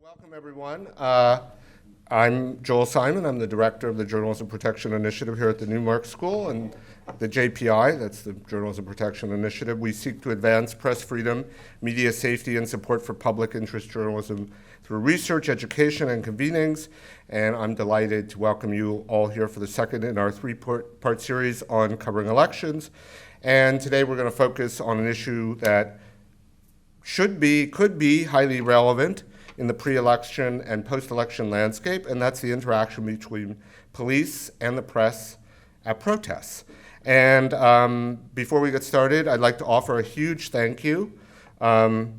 Welcome, everyone. I'm Joel Simon. I'm the director of the Journalism Protection Initiative here at the Newmark School, and the JPI, that's the Journalism Protection Initiative. We seek to advance press freedom, media safety, and support for public interest journalism through research, education, and convenings. And I'm delighted to welcome you all here for the second in our three-part series on covering elections. And today we're going to focus on an issue that could be highly relevant in the pre-election and post-election landscape, and that's the interaction between police and the press at protests. And before we get started, I'd like to offer a huge thank you to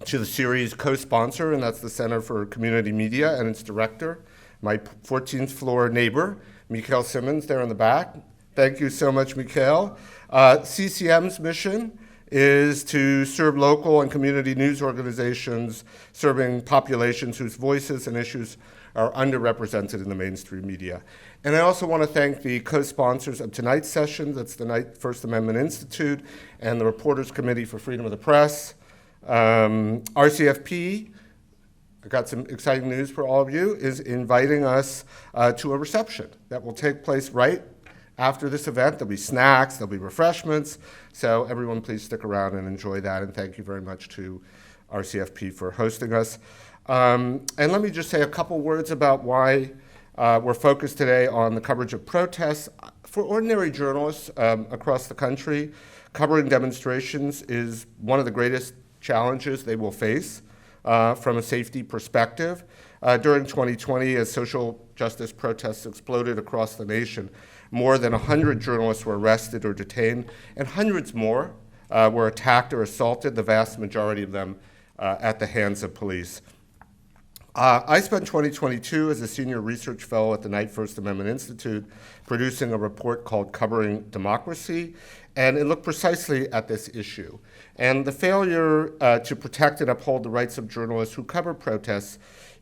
the series co-sponsor, and that's the Center for Community Media and its director, my 14th floor neighbor, Mikhail Simmons, there in the back. Thank you so much, Mikhail. CCM's mission is to serve local and community news organizations serving populations whose voices and issues are underrepresented in the mainstream media. And I also want to thank the co-sponsors of tonight's session, that's the Knight First Amendment Institute and the Reporters Committee for Freedom of the Press. RCFP, I got some exciting news for all of you, is inviting us to a reception that will take place right after this event. There'll be snacks, there'll be refreshments, so everyone please stick around and enjoy that, and thank you very much to RCFP for hosting us. And let me just say a couple words about why we're focused today on the coverage of protests. For ordinary journalists across the country, covering demonstrations is one of the greatest challenges they will face from a safety perspective. During 2020, as social justice protests exploded across the nation, more than 100 journalists were arrested or detained, and hundreds more were attacked or assaulted, the vast majority of them at the hands of police. I spent 2022 as a senior research fellow at the Knight First Amendment Institute producing a report called Covering Democracy, and it looked precisely at this issue. And the failure to protect and uphold the rights of journalists who cover protests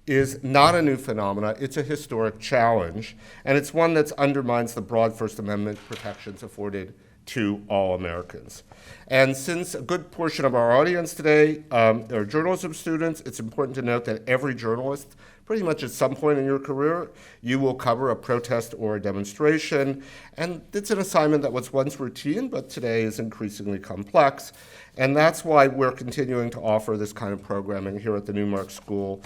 is not a new phenomenon. It's a historic challenge, and it's one that undermines the broad First Amendment protections afforded to all Americans. And since a good portion of our audience today are journalism students, it's important to note that every journalist, pretty much at some point in your career, you will cover a protest or a demonstration. And it's an assignment that was once routine, but today is increasingly complex. And that's why we're continuing to offer this kind of programming here at the Newmark School,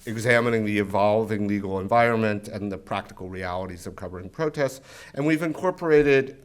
examining the evolving legal environment and the practical realities of covering protests. And we've incorporated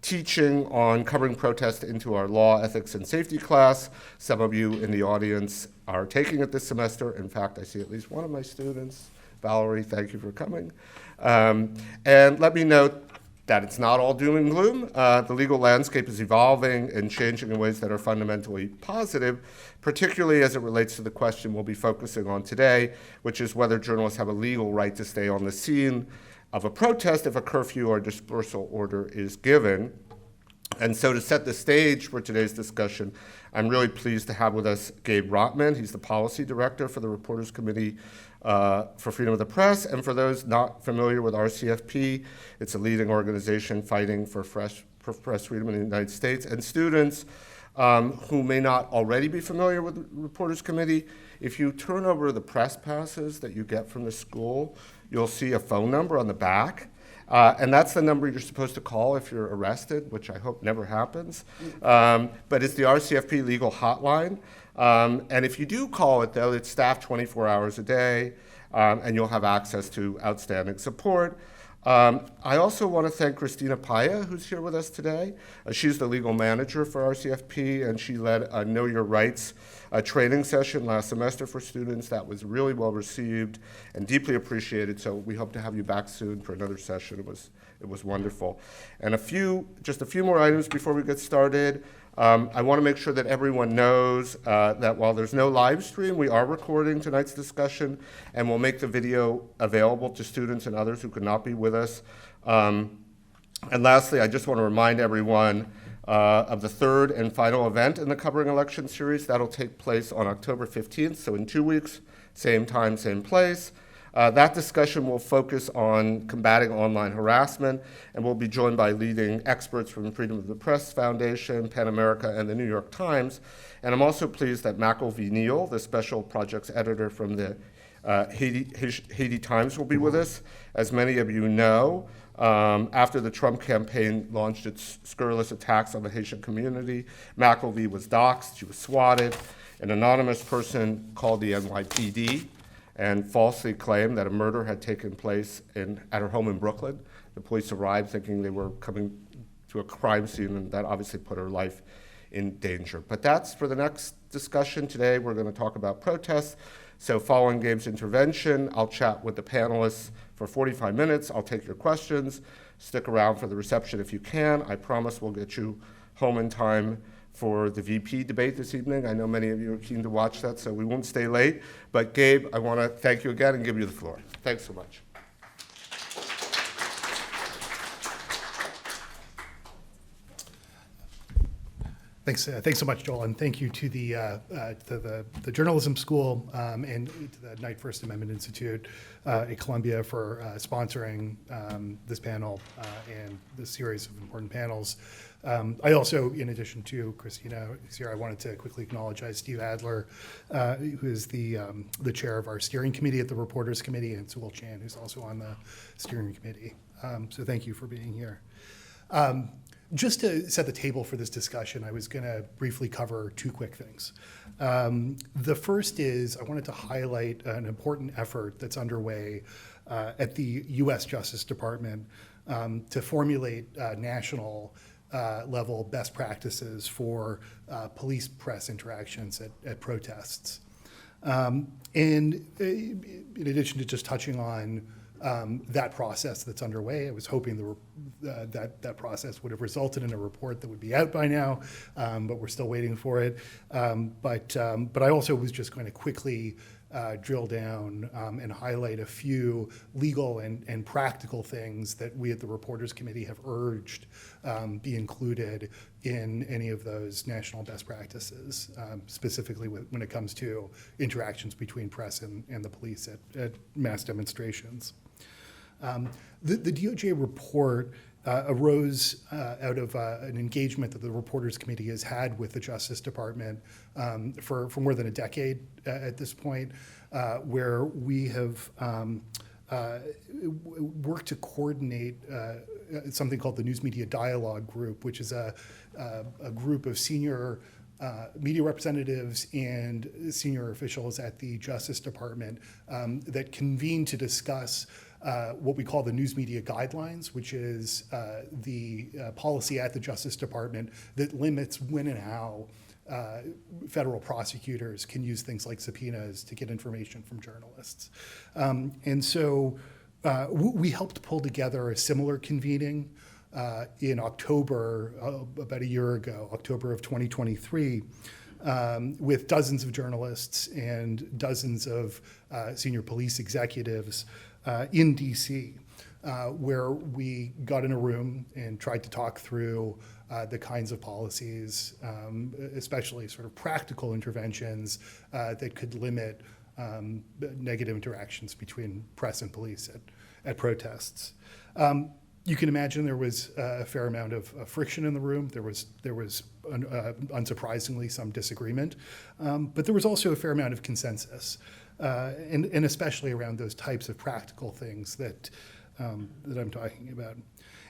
teaching on covering protests into our law, ethics, and safety class. Some of you in the audience are taking it this semester. In fact, I see at least one of my students. Valerie, thank you for coming. And let me note that it's not all doom and gloom. The legal landscape is evolving and changing in ways that are fundamentally positive, particularly as it relates to the question we'll be focusing on today, which is whether journalists have a legal right to stay on the scene of a protest if a curfew or dispersal order is given. And so to set the stage for today's discussion, I'm really pleased to have with us Gabe Rotman. He's the policy director for the Reporters Committee for Freedom of the Press. And for those not familiar with RCFP, it's a leading organization fighting for press freedom in the United States. And students who may not already be familiar with the Reporters Committee, if you turn over the press passes that you get from the school, you'll see a phone number on the back. And that's the number you're supposed to call if you're arrested, which I hope never happens. But it's the RCFP legal hotline. And if you do call it, though, it's staffed 24 hours a day, and you'll have access to outstanding support. I also want to thank Christina Paya, who's here with us today. She's the legal manager for RCFP, and she led a Know Your Rights training session last semester for students that was really well received and deeply appreciated. So we hope to have you back soon for another session. It was wonderful. And just a few more items before we get started. I want to make sure that everyone knows that while there's no live stream, we are recording tonight's discussion, and we'll make the video available to students and others who could not be with us. And lastly, I just want to remind everyone of the third and final event in the Covering Election series. That'll take place on October 15th, so in 2 weeks, same time, same place. That discussion will focus on combating online harassment, and we'll be joined by leading experts from the Freedom of the Press Foundation, PEN America, and the New York Times. And I'm also pleased that McElvey Neal, the special projects editor from the Haiti Times, will be with us. As many of you know, after the Trump campaign launched its scurrilous attacks on the Haitian community, McElvey was doxxed, she was swatted. An anonymous person called the NYPD and falsely claimed that a murder had taken place at her home in Brooklyn. The police arrived thinking they were coming to a crime scene, and that obviously put her life in danger. But that's for the next discussion. Today we're going to talk about protests. So following Gabe's intervention, I'll chat with the panelists for 45 minutes. I'll take your questions. Stick around for the reception if you can. I promise we'll get you home in time for the VP debate this evening. I know many of you are keen to watch that, so we won't stay late. But Gabe, I want to thank you again and give you the floor. Thanks so much. Thanks so much, Joel, and thank you to the Journalism School and to the Knight First Amendment Institute at Columbia for sponsoring this panel and this series of important panels. I also, in addition to Christina here, I wanted to quickly acknowledge Steve Adler, who is the chair of our steering committee at the Reporters Committee, and Sewell Chan, who's also on the steering committee. So thank you for being here. Just to set the table for this discussion, I was going to briefly cover two quick things. The first is I wanted to highlight an important effort that's underway at the U.S. Justice Department to formulate national level best practices for police-press interactions at protests. And in addition to just touching on that process that's underway, I was hoping that process would have resulted in a report that would be out by now, but we're still waiting for it. But I also was just going to quickly drill down and highlight a few legal and practical things that we at the Reporters Committee have urged be included in any of those national best practices, specifically when it comes to interactions between press and the police at mass demonstrations. The DOJ report arose out of an engagement that the Reporters Committee has had with the Justice Department for more than a decade at this point, where we have worked to coordinate something called the News Media Dialogue Group, which is a group of senior media representatives and senior officials at the Justice Department that convene to discuss what we call the news media guidelines, which is the policy at the Justice Department that limits when and how federal prosecutors can use things like subpoenas to get information from journalists. And so we helped pull together a similar convening in October, about a year ago, October of 2023, with dozens of journalists and dozens of senior police executives in DC, where we got in a room and tried to talk through the kinds of policies, especially sort of practical interventions that could limit negative interactions between press and police at protests. You can imagine there was a fair amount of friction in the room. There was unsurprisingly some disagreement, but there was also a fair amount of consensus, and especially around those types of practical things that I'm talking about.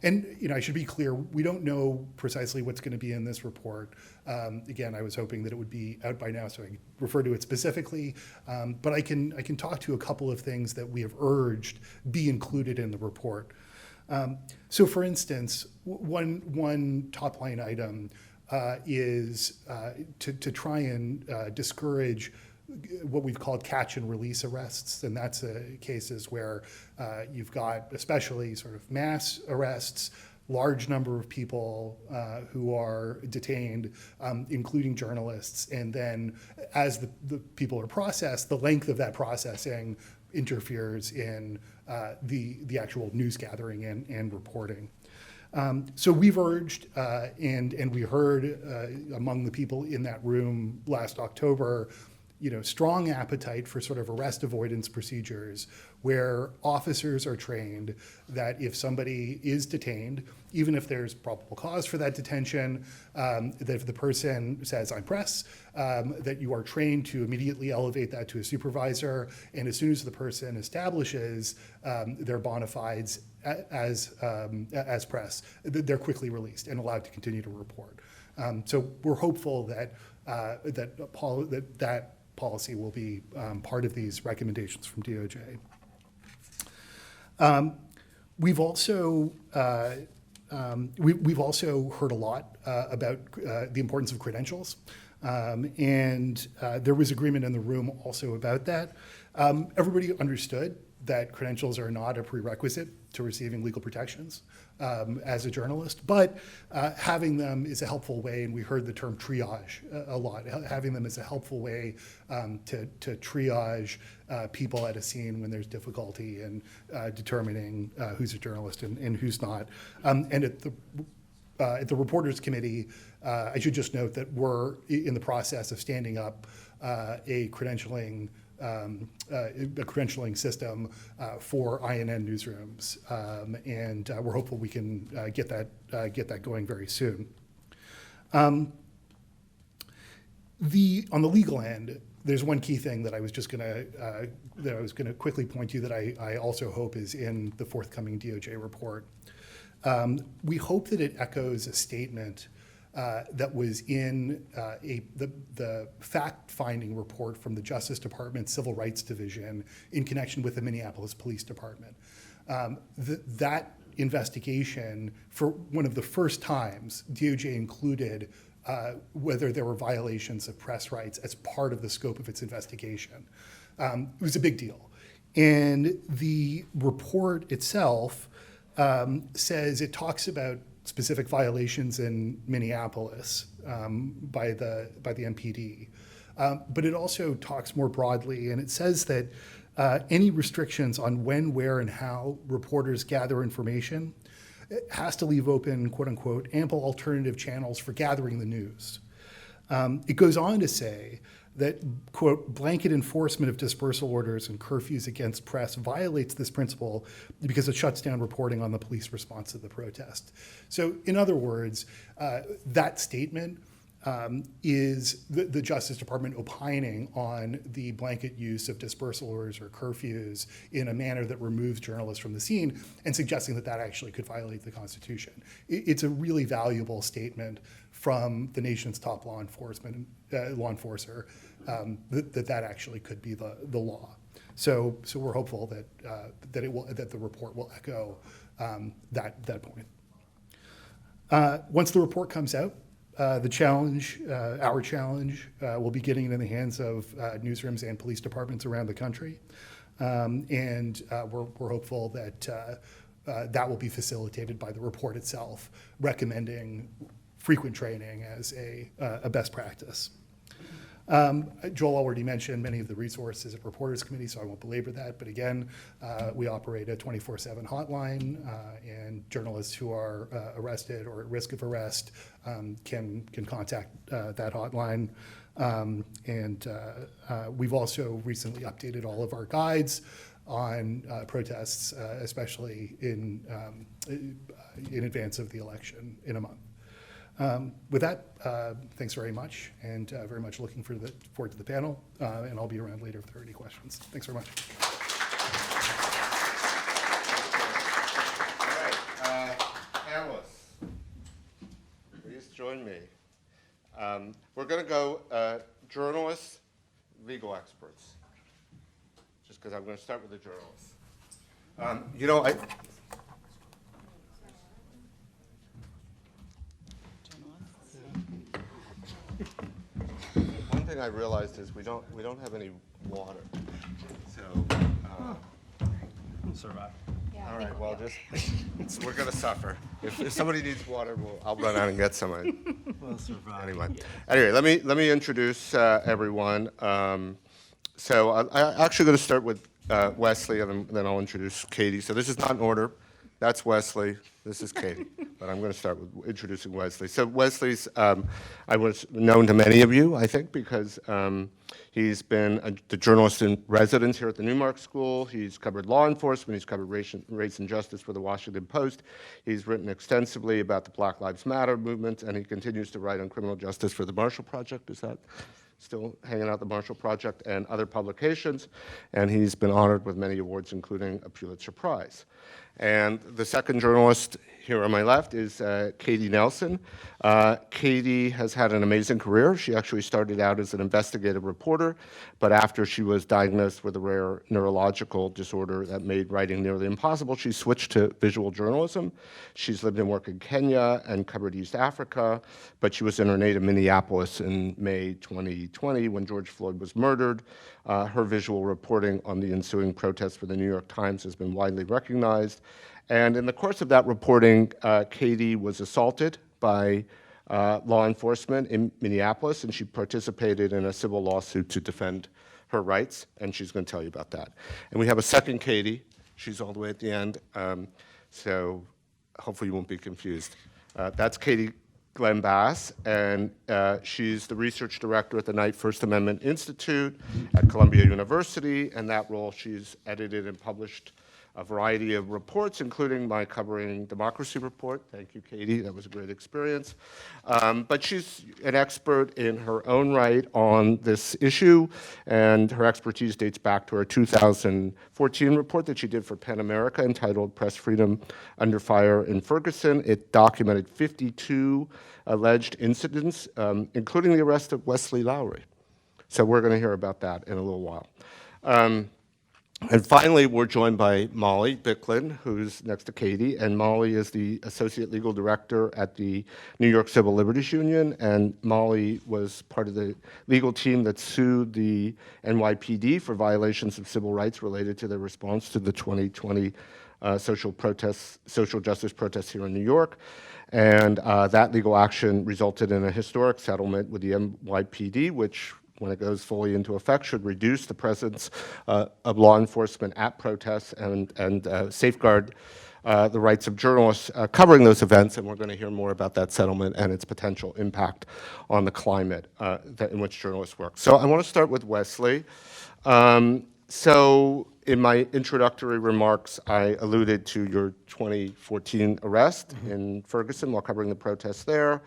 And I should be clear, we don't know precisely what's going to be in this report. Again, I was hoping that it would be out by now, so I can refer to it specifically. But I can talk to a couple of things that we have urged be included in the report. So, for instance, one top line item is to try and discourage what we've called catch and release arrests, and that's cases where you've got especially sort of mass arrests, large number of people who are detained, including journalists, and then as the people are processed, the length of that processing interferes in the actual news gathering and reporting. So we've urged, and we heard among the people in that room last October, strong appetite for sort of arrest avoidance procedures where officers are trained that if somebody is detained, even if there's probable cause for that detention, that if the person says, I'm press, that you are trained to immediately elevate that to a supervisor, and as soon as the person establishes their bona fides as press, they're quickly released and allowed to continue to report. So we're hopeful that that policy will be part of these recommendations from DOJ. We've also heard a lot about the importance of credentials, and there was agreement in the room also about that. Everybody understood that credentials are not a prerequisite to receiving legal protections as a journalist, but having them is a helpful way, and we heard the term triage a lot, having them is a helpful way to triage people at a scene when there's difficulty in determining who's a journalist and who's not. And at the Reporters Committee, I should just note that we're in the process of standing up a credentialing system for INN newsrooms, and we're hopeful we can get that going very soon. On the legal end, there's one key thing that I was gonna quickly point to that I also hope is in the forthcoming DOJ report. We hope that it echoes a statement that was in the fact-finding report from the Justice Department Civil Rights Division in connection with the Minneapolis Police Department. That investigation, for one of the first times, DOJ included whether there were violations of press rights as part of the scope of its investigation. It was a big deal. And the report itself says it talks about specific violations in Minneapolis by the MPD. But it also talks more broadly, and it says that any restrictions on when, where, and how reporters gather information has to leave open, quote unquote, ample alternative channels for gathering the news. It goes on to say that, quote, blanket enforcement of dispersal orders and curfews against press violates this principle because it shuts down reporting on the police response to the protest. So in other words, that statement is the Justice Department opining on the blanket use of dispersal orders or curfews in a manner that removes journalists from the scene and suggesting that that actually could violate the Constitution. It's a really valuable statement from the nation's top law enforcer that actually could be the law. So we're hopeful that the report will echo that point. Once the report comes out, our challenge will be getting it in the hands of newsrooms and police departments around the country, and we're hopeful that that will be facilitated by the report itself, recommending frequent training as a best practice. Joel already mentioned many of the resources at Reporters Committee, so I won't belabor that. But again, we operate a 24/7 hotline, and journalists who are arrested or at risk of arrest can contact that hotline. And we've also recently updated all of our guides on protests, especially in advance of the election in a month. With that, thanks very much, and very much looking forward to the panel, and I'll be around later if there are any questions. Thanks very much. All right, panelists, please join me. We're going to go journalists, legal experts, just because I'm going to start with the journalists. One thing I realized is we don't have any water, so. We'll survive. Yeah, All right. Well, we're gonna suffer. If somebody needs water, I'll run out and get some. We'll survive. Anyway, let me introduce everyone. So I'm actually going to start with Wesley, and then I'll introduce Katie. So this is not in order. That's Wesley. This is Katie. But I'm going to start with introducing Wesley. So Wesley's, I was known to many of you, I think, because he's been the journalist in residence here at the Newmark School. He's covered law enforcement. He's covered race and justice for the Washington Post. He's written extensively about the Black Lives Matter movement, and he continues to write on criminal justice for the Marshall Project. Is that still hanging out, the Marshall Project, and other publications? And he's been honored with many awards, including a Pulitzer Prize. And the second journalist here on my left is Katie Nelson. Katie has had an amazing career. She actually started out as an investigative reporter, but after she was diagnosed with a rare neurological disorder that made writing nearly impossible, she switched to visual journalism. She's lived and worked in Kenya and covered East Africa, but she was in her native Minneapolis in May 2020 when George Floyd was murdered. Her visual reporting on the ensuing protests for the New York Times has been widely recognized. And in the course of that reporting, Katie was assaulted by law enforcement in Minneapolis, and she participated in a civil lawsuit to defend her rights, and she's going to tell you about that. And we have a second Katie. She's all the way at the end, so hopefully you won't be confused. That's Katie Glenn Bass, and she's the research director at the Knight First Amendment Institute at Columbia University. And that role, she's edited and published a variety of reports, including my covering Democracy Report. Thank you, Katie. That was a great experience. But she's an expert in her own right on this issue, and her expertise dates back to her 2014 report that she did for PEN America entitled Press Freedom Under Fire in Ferguson. It documented 52 alleged incidents, including the arrest of Wesley Lowery. So we're going to hear about that in a little while. And finally, we're joined by Molly Bicklin, who's next to Katie, and Molly is the Associate Legal Director at the New York Civil Liberties Union, and Molly was part of the legal team that sued the NYPD for violations of civil rights related to their response to the 2020 social justice protests here in New York. And that legal action resulted in a historic settlement with the NYPD, which, when it goes fully into effect, should reduce the presence of law enforcement at protests and safeguard the rights of journalists covering those events. And we're going to hear more about that settlement and its potential impact on the climate in which journalists work. So I want to start with Wesley. So in my introductory remarks, I alluded to your 2014 arrest in Ferguson while covering the protests there.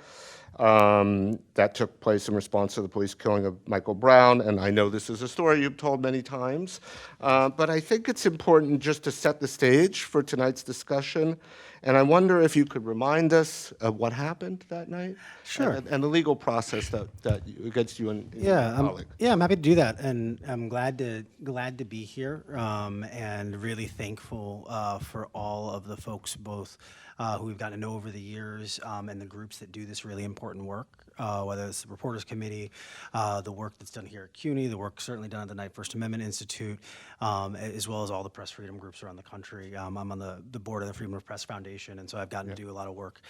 That took place in response to the police killing of Michael Brown, and I know this is a story you've told many times, but I think it's important just to set the stage for tonight's discussion, and I wonder if you could remind us of what happened that night? Sure. And the legal process against you and your colleague. I'm happy to do that, and I'm glad to be here, and really thankful for all of the folks, both who we've gotten to know over the years, and the groups that do this really important work, whether it's the Reporters Committee, the work that's done here at CUNY, the work certainly done at the Knight First Amendment Institute, as well as all the press freedom groups around the country. I'm on the board of the Freedom of Press Foundation, and so I've gotten to do a lot of work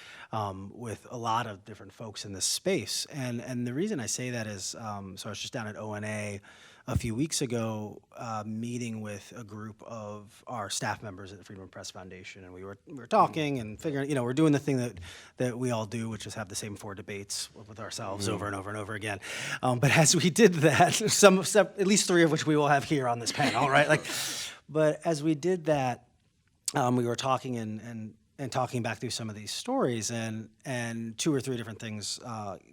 with a lot of different folks in this space. And the reason I say that is, so I was just down at ONA a few weeks ago, meeting with a group of our staff members at the Freedom of Press Foundation, and we were talking and figuring, we're doing the thing that we all do, which is have the same 4 debates with ourselves over and over and over again. But as we did that, at least 3 of which we will have here on this panel, right? But as we did that, we were talking and talking back through some of these stories, and 2 or 3 different things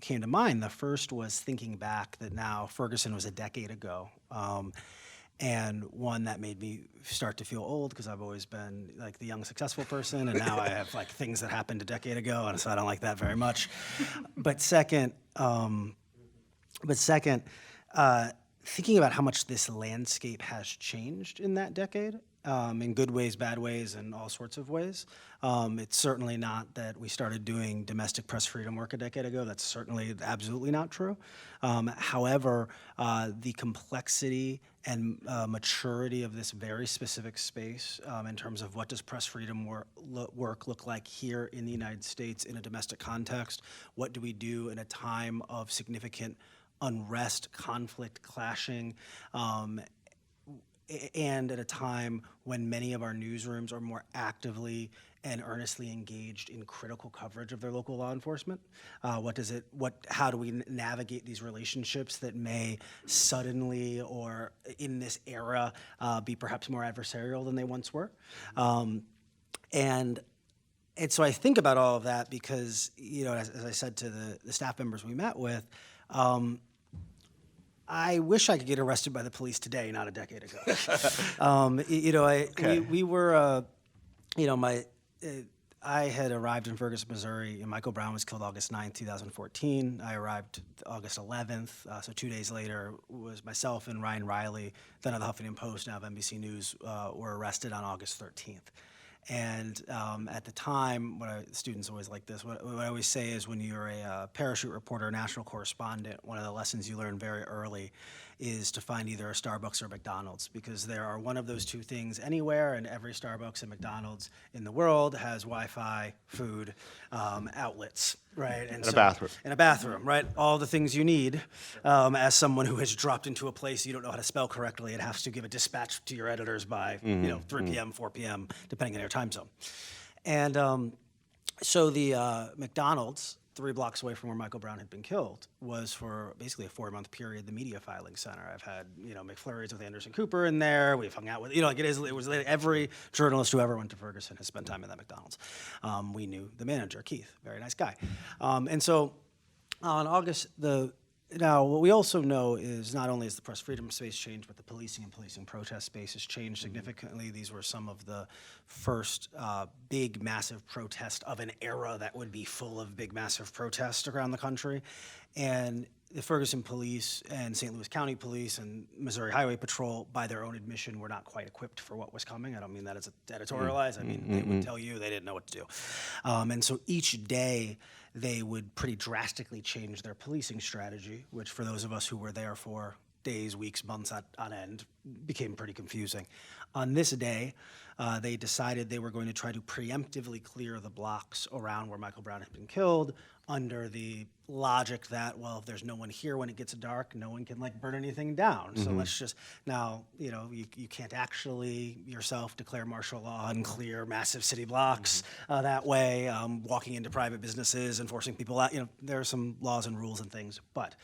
came to mind. The first was thinking back that now Ferguson was a decade ago, and one that made me start to feel old because I've always been like the young successful person, and now I have like things that happened a decade ago, and so I don't like that very much. But second, thinking about how much this landscape has changed in that decade. In good ways, bad ways, and all sorts of ways. It's certainly not that we started doing domestic press freedom work a decade ago. That's certainly absolutely not true. However, the complexity and maturity of this very specific space in terms of what does press freedom work look like here in the United States in a domestic context? What do we do in a time of significant unrest, conflict, clashing? and at a time when many of our newsrooms are more actively and earnestly engaged in critical coverage of their local law enforcement. How do we navigate these relationships that may suddenly or in this era be perhaps more adversarial than they once were? And so I think about all of that because, as I said to the staff members we met with, I wish I could get arrested by the police today, not a decade ago. We were, I had arrived in Ferguson, Missouri, and Michael Brown was killed August 9th, 2014. I arrived August 11th, so 2 days later was myself and Ryan Riley, then of the Huffington Post, now of NBC News, were arrested on August 13th. And at the time, students always like this, what I always say is when you're a parachute reporter, a national correspondent, one of the lessons you learn very early is to find either a Starbucks or McDonald's, because there are one of those two things anywhere, and every Starbucks and McDonald's in the world has Wi-Fi, food, outlets, right? And a bathroom. And a bathroom, right? All the things you need as someone who has dropped into a place you don't know how to spell correctly and has to give a dispatch to your editors by 3 p.m., 4 p.m., depending on your time zone. And so the McDonald's, 3 blocks away from where Michael Brown had been killed, was for basically a 4-month period the media filing center. I've had McFlurries with Anderson Cooper in there. We've hung out with it was every journalist who ever went to Ferguson has spent time in that McDonald's. We knew the manager, Keith, very nice guy, and so on August Now, what we also know is not only has the press freedom space changed, but the policing and policing protest space has changed significantly. These were some of the first big, massive protest of an era that would be full of big, massive protests around the country. And the Ferguson Police and St. Louis County Police and Missouri Highway Patrol, by their own admission, were not quite equipped for what was coming. I don't mean that as editorialized. I mean, they would tell you they didn't know what to do. And so each day, they would pretty drastically change their policing strategy, which for those of us who were there for days, weeks, months on end, became pretty confusing. On this day, they decided they were going to try to preemptively clear the blocks around where Michael Brown had been killed, under the logic that, well, if there's no one here when it gets dark, no one can burn anything down. So let's just, now, you can't actually yourself declare martial law and clear massive city blocks that way, walking into private businesses and forcing people out. There are some laws and rules and things. But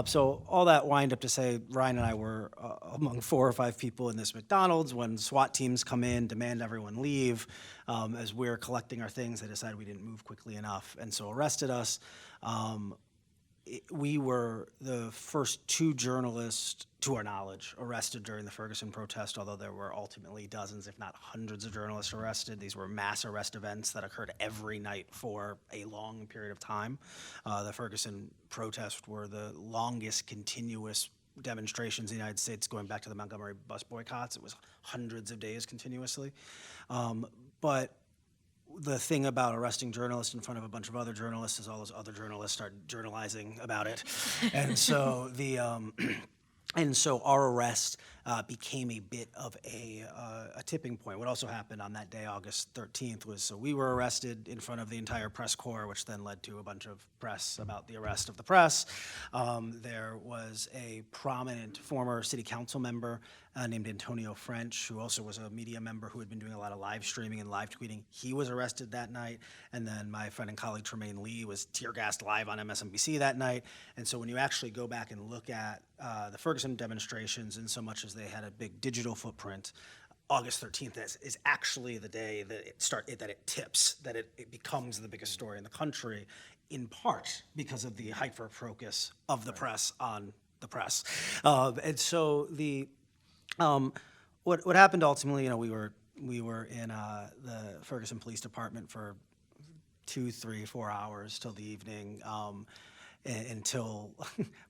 so all that wind up to say, Ryan and I were among 4 or 5 people in this McDonald's when SWAT teams come in, demand everyone leave. As we're collecting our things, they decided we didn't move quickly enough, and so arrested us. We were the first 2 journalists, to our knowledge, arrested during the Ferguson protest, although there were ultimately dozens, if not hundreds, of journalists arrested. These were mass arrest events that occurred every night for a long period of time. The Ferguson protests were the longest continuous demonstrations in the United States going back to the Montgomery bus boycotts. It was hundreds of days continuously. But the thing about arresting journalists in front of a bunch of other journalists is all those other journalists start journalizing about it. And so so our arrest became a bit of a tipping point. What also happened on that day, August 13th, was so we were arrested in front of the entire press corps, which then led to a bunch of press about the arrest of the press. There was a prominent former city council member named Antonio French, who also was a media member who had been doing a lot of live streaming and live tweeting. He was arrested that night. And then my friend and colleague Tremaine Lee was tear-gassed live on MSNBC that night. And so when you actually go back and look at the Ferguson demonstrations, in so much as they had a big digital footprint, August 13th is actually the day that it tips, that it becomes the biggest story in the country, in part because of the hyper-focus of the press on the press. And so what happened ultimately, we were in the Ferguson Police Department for 2, 3, 4 hours till the evening, until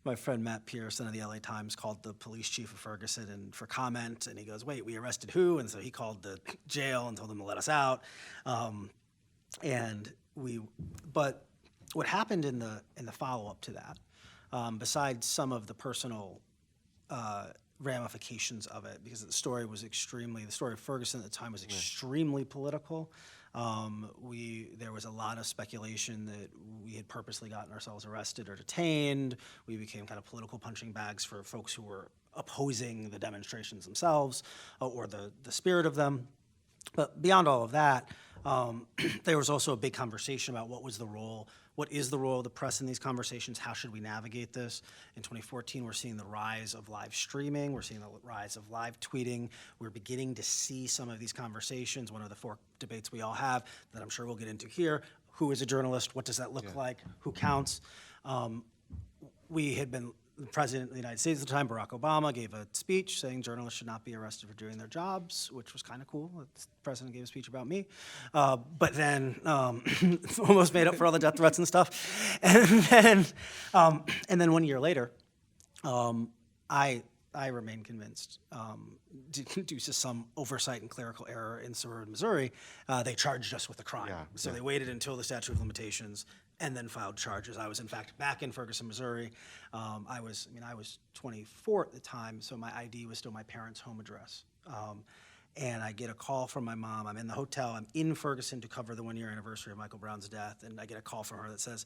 my friend Matt Pearson of the LA Times called the police chief of Ferguson and for comment, and he goes, "Wait, we arrested who?" And so he called the jail and told them to let us out. But what happened in the follow-up to that, besides some of the personal ramifications of it, because the story of Ferguson at the time was extremely political. There was a lot of speculation that we had purposely gotten ourselves arrested or detained. We became kind of political punching bags for folks who were opposing the demonstrations themselves or the spirit of them. But beyond all of that, there was also a big conversation about what is the role of the press in these conversations? How should we navigate this? In 2014, we're seeing the rise of live streaming. We're seeing the rise of live tweeting. We're beginning to see some of these conversations. One of the 4 debates we all have that I'm sure we'll get into here. Who is a journalist? What does that look like? Who counts? The President of the United States at the time, Barack Obama, gave a speech saying journalists should not be arrested for doing their jobs, which was kind of cool. The President gave a speech about me, but then almost made up for all the death threats and stuff. And then 1 year later, I remain convinced, due to some oversight and clerical error in suburban Missouri, they charged us with a crime. So they waited until the statute of limitations and then filed charges. I was, in fact, back in Ferguson, Missouri. I was 24 at the time, so my ID was still my parents' home address. And I get a call from my mom. I'm in the hotel. I'm in Ferguson to cover the 1-year anniversary of Michael Brown's death, and I get a call from her that says,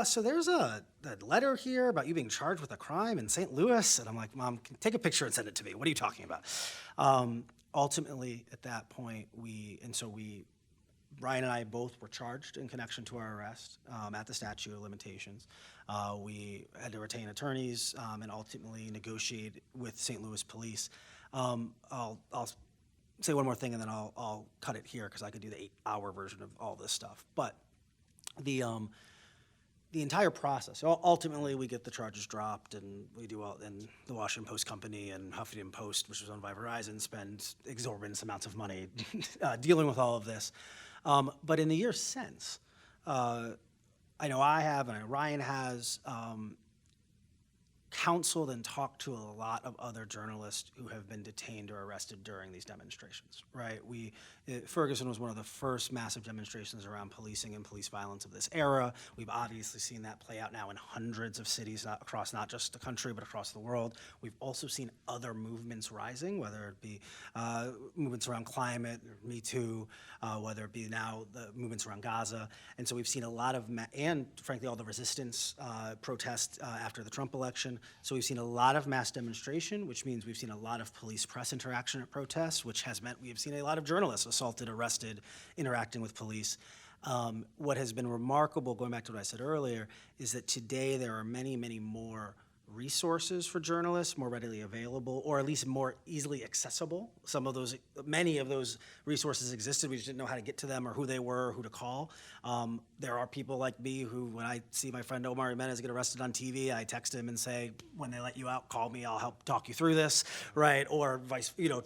so there's a letter here about you being charged with a crime in St. Louis. And I'm like, Mom, take a picture and send it to me. What are you talking about? Ultimately, at that point, Ryan and I both were charged in connection to our arrest at the statute of limitations. We had to retain attorneys and ultimately negotiate with St. Louis police. I'll say one more thing and then I'll cut it here because I could do the 8-hour version of all this stuff. But the entire process, so ultimately we get the charges dropped and we do all, and the Washington Post Company and Huffington Post, which was owned by Verizon, spend exorbitant amounts of money dealing with all of this. But in the years since, I know I have and I know Ryan has counseled and talked to a lot of other journalists who have been detained or arrested during these demonstrations, right? Ferguson was one of the first massive demonstrations around policing and police violence of this era. We've obviously seen that play out now in hundreds of cities across not just the country, but across the world. We've also seen other movements rising, whether it be movements around climate, Me Too, whether it be now the movements around Gaza. And so we've seen a lot of, and frankly, all the resistance protests after the Trump election. So we've seen a lot of mass demonstration, which means we've seen a lot of police-press interaction at protests, which has meant we have seen a lot of journalists assaulted, arrested, interacting with police. What has been remarkable, going back to what I said earlier, is that today there are many, many more resources for journalists, more readily available, or at least more easily accessible. Many of those resources existed, we just didn't know how to get to them or who they were or who to call. There are people like me who, when I see my friend Omar Jimenez get arrested on TV, I text him and say, when they let you out, call me, I'll help talk you through this, right? Or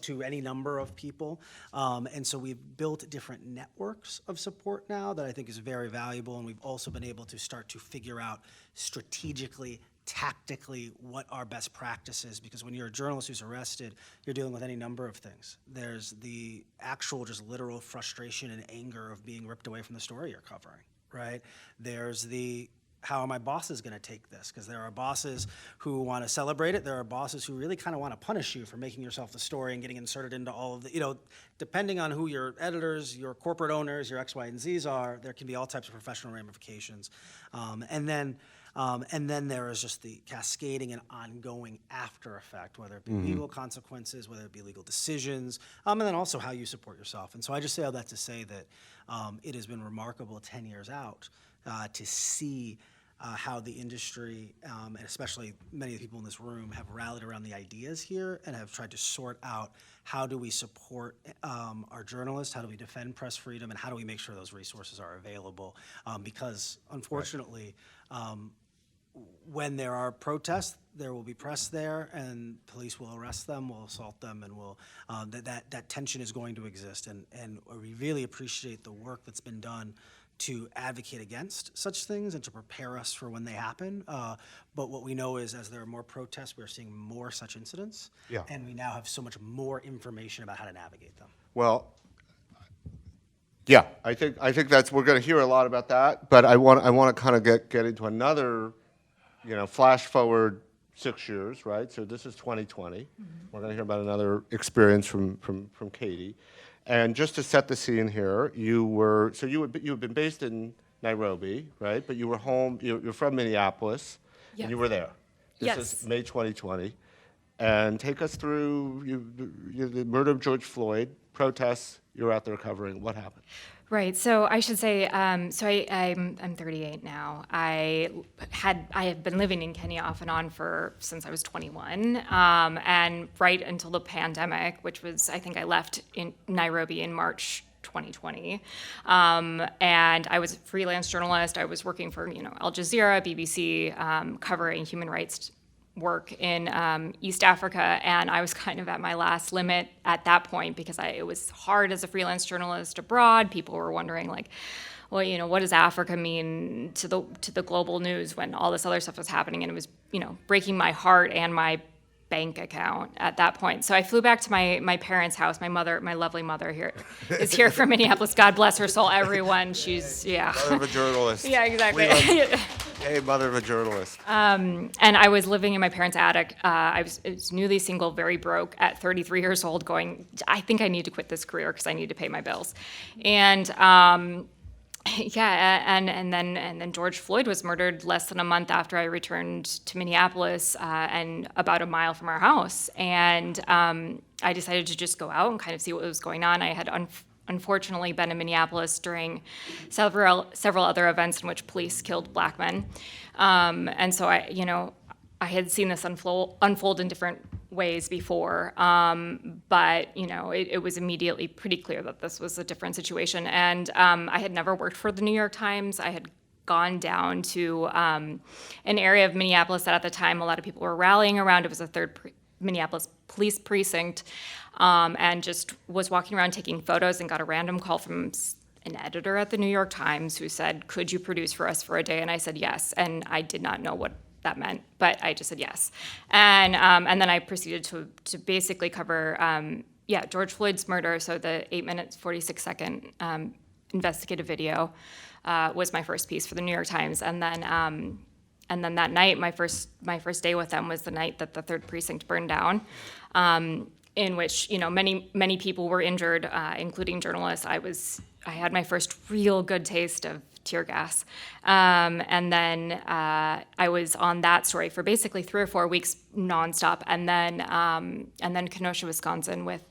to any number of people. And so we've built different networks of support now that I think is very valuable, and we've also been able to start to figure out strategically, tactically, what our best practice is, because when you're a journalist who's arrested, you're dealing with any number of things. There's the actual, just literal frustration and anger of being ripped away from the story you're covering, right? There's the, how are my bosses gonna take this? Because there are bosses who wanna celebrate it. There are bosses who really kind of wanna punish you for making yourself the story and getting inserted into all of the, depending on who your editors, your corporate owners, your X, Y, and Zs are, there can be all types of professional ramifications. And then there is just the cascading and ongoing after effect, whether it be legal consequences, whether it be legal decisions, and then also how you support yourself. And so I just say all that to say that it has been remarkable 10 years out to see how the industry, and especially many of the people in this room, have rallied around the ideas here and have tried to sort out how do we support our journalists, how do we defend press freedom, and how do we make sure those resources are available. Because unfortunately, when there are protests, there will be press there, and police will arrest them, will assault them, and will that tension is going to exist. And we really appreciate the work that's been done to advocate against such things and to prepare us for when they happen. But what we know is, as there are more protests, we're seeing more such incidents, and we now have so much more information about how to navigate them. Well, yeah, I think that's, we're going to hear a lot about that, but I want to kind of get into another, flash forward 6 years, right? So this is 2020. We're going to hear about another experience from Katie. And just to set the scene here, you had been based in Nairobi, right? But you were home, you're from Minneapolis, and you were there. This is May 2020. and take us through the murder of George Floyd, protests you're out there covering. What happened? Right. So I should say, I'm 38 now. I have been living in Kenya off and on since I was 21, and right until the pandemic, which was, I think I left in Nairobi in March 2020, and I was a freelance journalist. I was working for Al Jazeera, BBC, covering human rights work in East Africa, and I was kind of at my last limit at that point because it was hard as a freelance journalist abroad. People were wondering, like, well, what does Africa mean to the global news when all this other stuff was happening, and it was breaking my heart and my bank account at that point. So I flew back to my parents' house. My lovely mother here is here from Minneapolis. God bless her soul, everyone. She's Mother of a journalist. Yeah, exactly. Hey, mother of a journalist. And I was living in my parents' attic. I was newly single, very broke at 33 years old, going, I think I need to quit this career because I need to pay my bills. And and then George Floyd was murdered less than a month after I returned to Minneapolis, and about a mile from our house. And I decided to just go out and kind of see what was going on. I had unfortunately been in Minneapolis during several other events in which police killed black men, and so I had seen this unfold in different ways before, but it was immediately pretty clear that this was a different situation. And I had never worked for the New York Times. I had gone down to an area of Minneapolis that at the time a lot of people were rallying around. It was a third Minneapolis police precinct, and just was walking around taking photos and got a random call from an editor at the New York Times who said, "Could you produce for us for a day?" And I said yes, and I did not know what that meant, but I just said yes. And then I proceeded to basically cover George Floyd's murder. So the 8 minutes 46-second investigative video was my first piece for the New York Times, and then that night, my first day with them was the night that the third precinct burned down, in which many people were injured, including journalists. I had my first real good taste of tear gas, and then I was on that story for basically 3 or 4 weeks nonstop, and then Kenosha, Wisconsin, with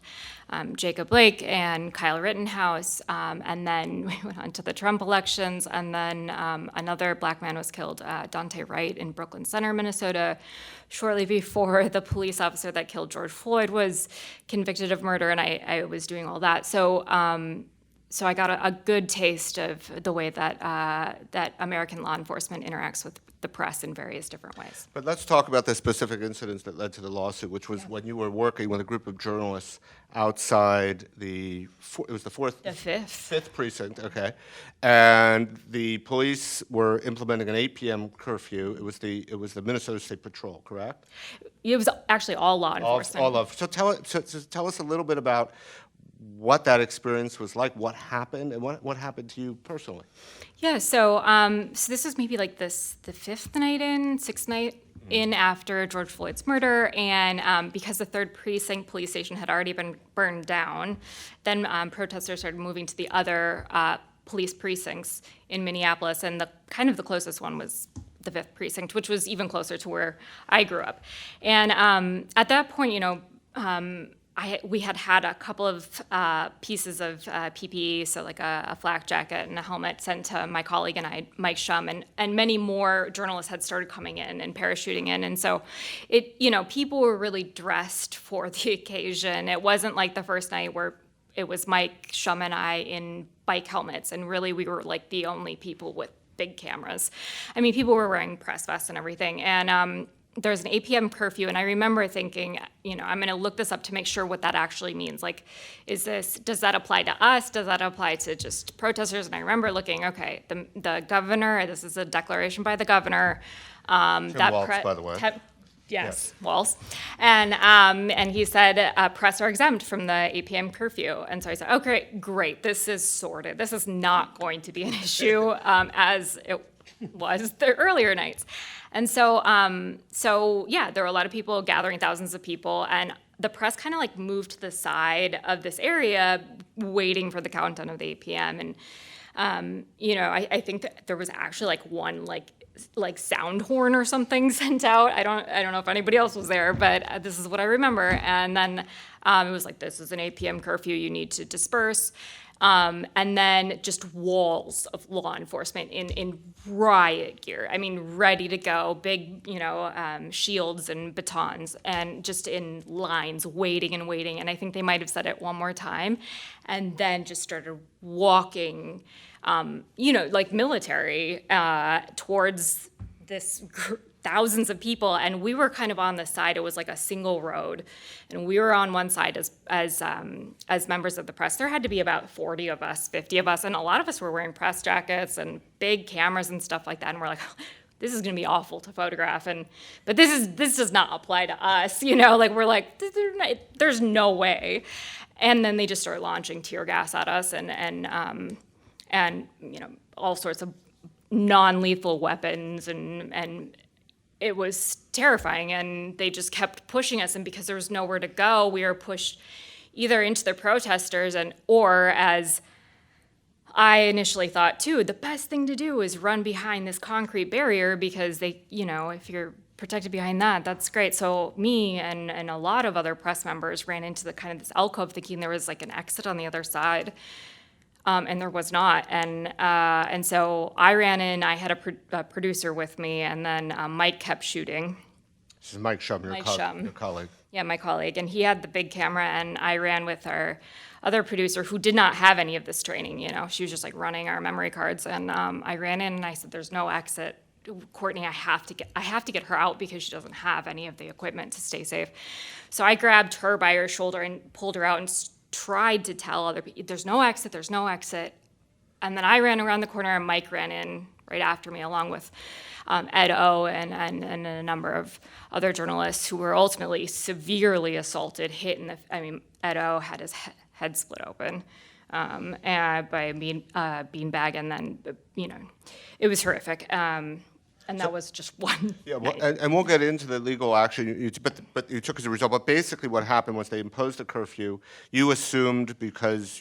Jacob Blake and Kyle Rittenhouse, and then we went on to the Trump elections, and then another black man was killed, Dante Wright, in Brooklyn Center, Minnesota, shortly before the police officer that killed George Floyd was convicted of murder, and I was doing all that. So I got a good taste of the way that American law enforcement interacts with the press in various different ways. But let's talk about the specific incidents that led to the lawsuit, which was when you were working with a group of journalists outside it was the fifth precinct, okay, and the police were implementing an 8 p.m. curfew. It was the Minnesota State Patrol, correct? It was actually all law enforcement. So tell us a little bit about what that experience was like, what happened, and what happened to you personally. Yeah, so this was maybe like the sixth night in after George Floyd's murder, and because the third precinct police station had already been burned down, then protesters started moving to the other police precincts in Minneapolis, and the closest one was the 5th precinct, which was even closer to where I grew up. And at that point, we had a couple of pieces of PPE, so like a flak jacket and a helmet, sent to my colleague and I, Mike Shum, and many more journalists had started coming in and parachuting in, and so people were really dressed for the occasion. It wasn't like the first night where it was Mike Shum and I in bike helmets, and really we were like the only people with big cameras. I mean, people were wearing press vests and everything, and there's an 8 p.m. curfew, and I remember thinking, I'm going to look this up to make sure what that actually means. Like, does that apply to us? Does that apply to just protesters? And I remember looking, okay, the governor, this is a declaration by the governor. Tim Walz, by the way. Yes, Walz. And he said, press are exempt from the 8 p.m. curfew. And so I said, okay, great, this is sorted. This is not going to be an issue as it was the earlier nights. And so there were a lot of people gathering, thousands of people, and the press kind of like moved to the side of this area, waiting for the countdown of the 8 p.m. And I think that there was actually like one like like sound horn or something sent out. I don't know if anybody else was there, but this is what I remember. And then it was like, this is an 8 p.m. curfew, you need to disperse. And then just walls of law enforcement in riot gear. I mean, ready to go, big, shields and batons, and just in lines, waiting and waiting. And I think they might have said it one more time, and then just started walking, like military, towards this thousands of people, and we were kind of on the side. It was like a single road, and we were on one side as members of the press. There had to be about 40 of us, 50 of us, and a lot of us were wearing press jackets and big cameras and stuff like that. And we're like, this is going to be awful to photograph, but this does not apply to us, Like we're like, there's no way. And then they just started launching tear gas at us, and all sorts of non-lethal weapons, and it was terrifying, and they just kept pushing us, and because there was nowhere to go, we were pushed either into the protesters, or as I initially thought too, the best thing to do is run behind this concrete barrier, because they, if you're protected behind that, that's great. So me and a lot of other press members ran into the kind of this alcove thinking there was like an exit on the other side. And there was not, and so I ran in. I had a producer with me, and then Mike kept shooting. This is Mike Shum, your colleague. Yeah, my colleague, and he had the big camera, and I ran with our other producer who did not have any of this training. She was just like running our memory cards, and I ran in and I said, "There's no exit, Courtney. I have to get her out because she doesn't have any of the equipment to stay safe." So I grabbed her by her shoulder and pulled her out and tried to tell other people, there's no exit. And then I ran around the corner, and Mike ran in right after me, along with Ed O and a number of other journalists who were ultimately severely assaulted, Ed O had his head split open by a beanbag, and then, it was horrific. And that was just one. Yeah, well, and we'll get into the legal action, but you took as a result. But basically, what happened was they imposed a curfew. You assumed because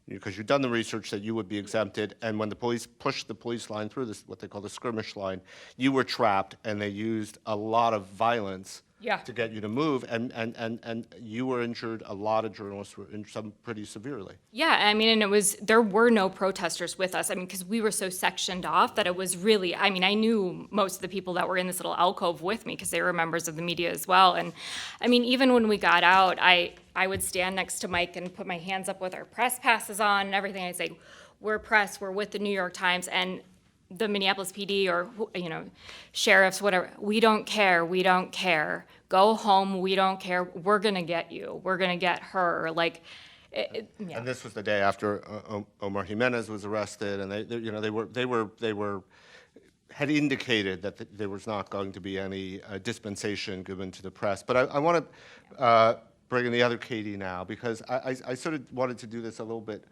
because you'd done the research that you would be exempted, and when the police pushed the police line through this, what they call the skirmish line, you were trapped, and they used a lot of violence. Yeah. To get you to move, and you were injured. A lot of journalists were injured, some pretty severely. Yeah, and there were no protesters with us. Because we were so sectioned off that it was really, I knew most of the people that were in this little alcove with me because they were members of the media as well. And even when we got out, I would stand next to Mike and put my hands up with our press passes on and everything. I'd say, we're press, we're with the New York Times, and the Minneapolis PD or, sheriffs, whatever, we don't care. Go home, we don't care. We're going to get you. We're going to get her. Yeah. And this was the day after Omar Jimenez was arrested, and they had indicated that there was not going to be any dispensation given to the press. But I want to bring in the other Katie now, because I sort of wanted to do this a little bit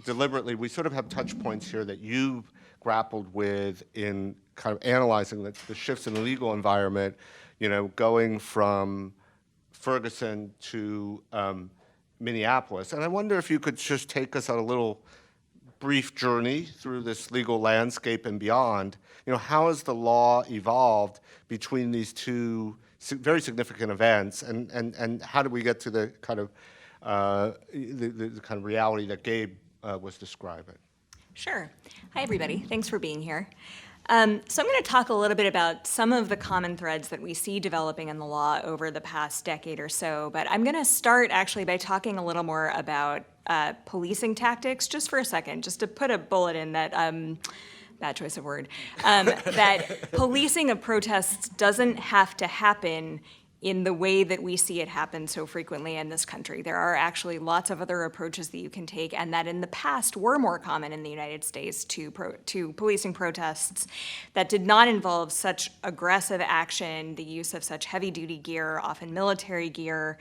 deliberately. We sort of have touch points here that you've grappled with in kind of analyzing the shifts in the legal environment, going from Ferguson to Minneapolis. And I wonder if you could just take us on a little brief journey through this legal landscape and beyond. How has the law evolved between these two very significant events, and how do we get to the kind of the kind of reality that Gabe was describing? Sure. Hi, everybody. Thanks for being here. So I'm going to talk a little bit about some of the common threads that we see developing in the law over the past decade or so, but I'm going to start actually by talking a little more about policing tactics, just for a second, just to put a bullet in that, bad choice of word, that policing of protests doesn't have to happen in the way that we see it happen so frequently in this country. There are actually lots of other approaches that you can take, and that in the past were more common in the United States to policing protests that did not involve such aggressive action, the use of such heavy-duty gear, often military gear,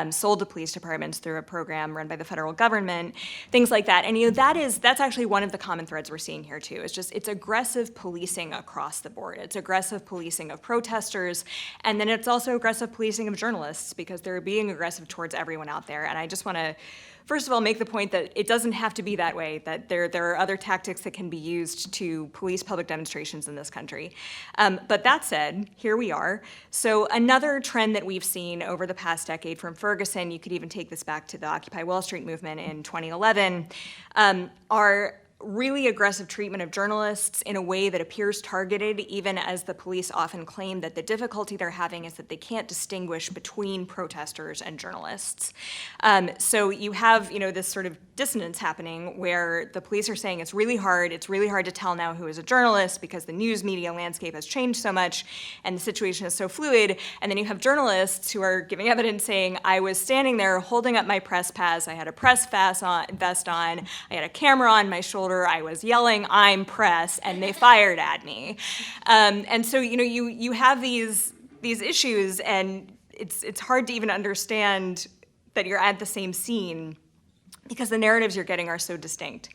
sold to police departments through a program run by the federal government, things like that. And that's actually one of the common threads we're seeing here too. It's aggressive policing across the board. It's aggressive policing of protesters, and then it's also aggressive aggressive policing of journalists because they're being aggressive towards everyone out there. And I just want to, first of all, make the point that it doesn't have to be that way, that there are other tactics that can be used to police public demonstrations in this country. But that said, here we are. So another trend that we've seen over the past decade from Ferguson, you could even take this back to the Occupy Wall Street movement in 2011, are really aggressive treatment of journalists in a way that appears targeted, even as the police often claim that the difficulty they're having is that they can't distinguish between protesters and journalists. So you have, this sort of dissonance happening where the police are saying it's really hard to tell now who is a journalist because the news media landscape has changed so much and the situation is so fluid. And then you have journalists who are giving evidence saying, I was standing there holding up my press pass, I had a press vest on, I had a camera on my shoulder, I was yelling, I'm press, and they fired at me. And so, you have these issues, and it's hard to even understand that you're at the same scene because the narratives you're getting are so distinct.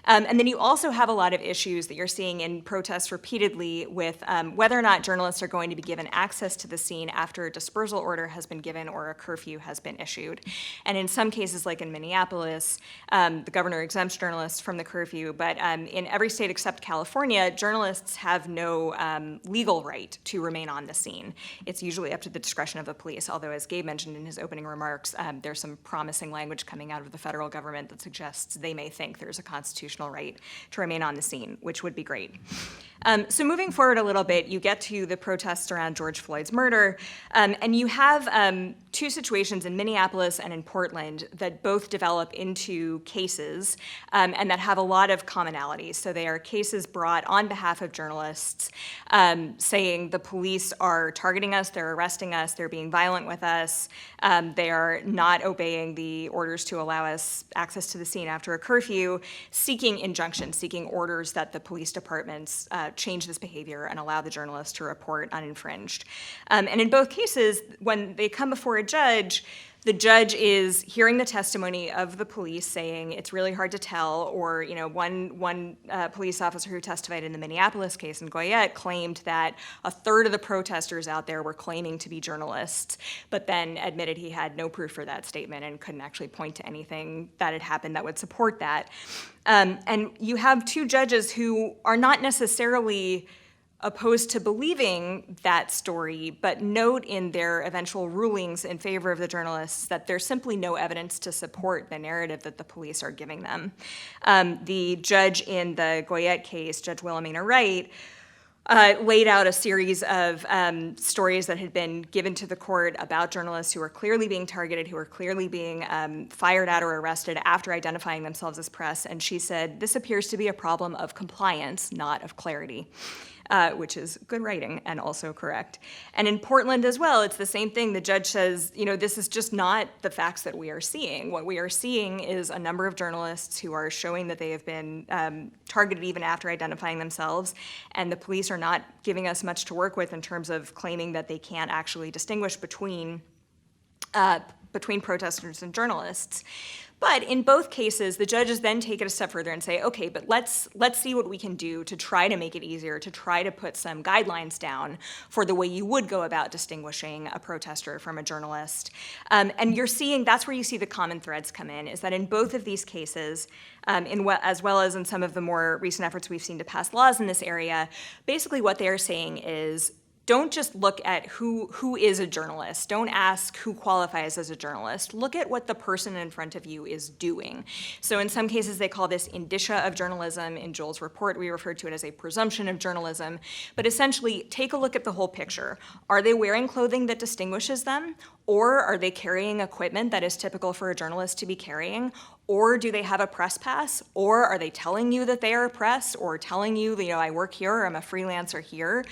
And then you also have a lot of issues that you're seeing in protests repeatedly with whether or not journalists are going to be given access to the scene after a dispersal order has been given or a curfew has been issued. And in some cases, like in Minneapolis, the governor exempts journalists from the curfew, but in every state except California, journalists have no legal right to remain on the scene. It's usually up to the discretion of the police, although as Gabe mentioned in his opening remarks, there's some promising language coming out of the federal government that suggests they may think there's a constitutional right to remain on the scene, which would be great. So moving forward a little bit, you get to the protests around George Floyd's murder, and you have two situations in Minneapolis and in Portland that both develop into cases and that have a lot of commonalities. So they are cases brought on behalf of journalists saying the police are targeting us, they're arresting us, they're being violent with us, they are not obeying the orders to allow us access to the scene after a curfew, seeking injunctions, seeking orders that the police departments change this behavior and allow the journalists to report uninfringed. And in both cases, when they come before a judge, the judge is hearing the testimony of the police saying it's really hard to tell, or one police officer who testified in the Minneapolis case in Goyette claimed that a third of the protesters out there were claiming to be journalists, but then admitted he had no proof for that statement and couldn't actually point to anything that had happened that would support that. And you have two judges who are not necessarily opposed to believing that story, but note in their eventual rulings in favor of the journalists that there's simply no evidence to support the narrative that the police are giving them. The judge in the Goyette case, Judge Wilhelmina Wright, laid out a series of stories that had been given to the court about journalists who were clearly being targeted, who were clearly being fired at or arrested after identifying themselves as press. And she said, this appears to be a problem of compliance, not of clarity. Which is good writing and also correct. And in Portland as well, it's the same thing. The judge says, this is just not the facts that we are seeing. What we are seeing is a number of journalists who are showing that they have been targeted even after identifying themselves, and the police are not giving us much to work with in terms of claiming that they can't actually distinguish between protesters and journalists. But in both cases, the judges then take it a step further and say, okay, but let's see what we can do to try to make it easier, to try to put some guidelines down for the way you would go about distinguishing a protester from a journalist. And that's where you see the common threads come in, is that in both of these cases, as well as in some of the more recent efforts we've seen to pass laws in this area, basically what they are saying is, don't just look at who is a journalist. Don't ask who qualifies as a journalist. Look at what the person in front of you is doing. So in some cases, they call this indicia of journalism. In Joel's report, we refer to it as a presumption of journalism. But essentially, take a look at the whole picture. Are they wearing clothing that distinguishes them? Or are they carrying equipment that is typical for a journalist to be carrying? Or do they have a press pass? Or are they telling you that they are a press? Or telling you, I work here, or I'm a freelancer here?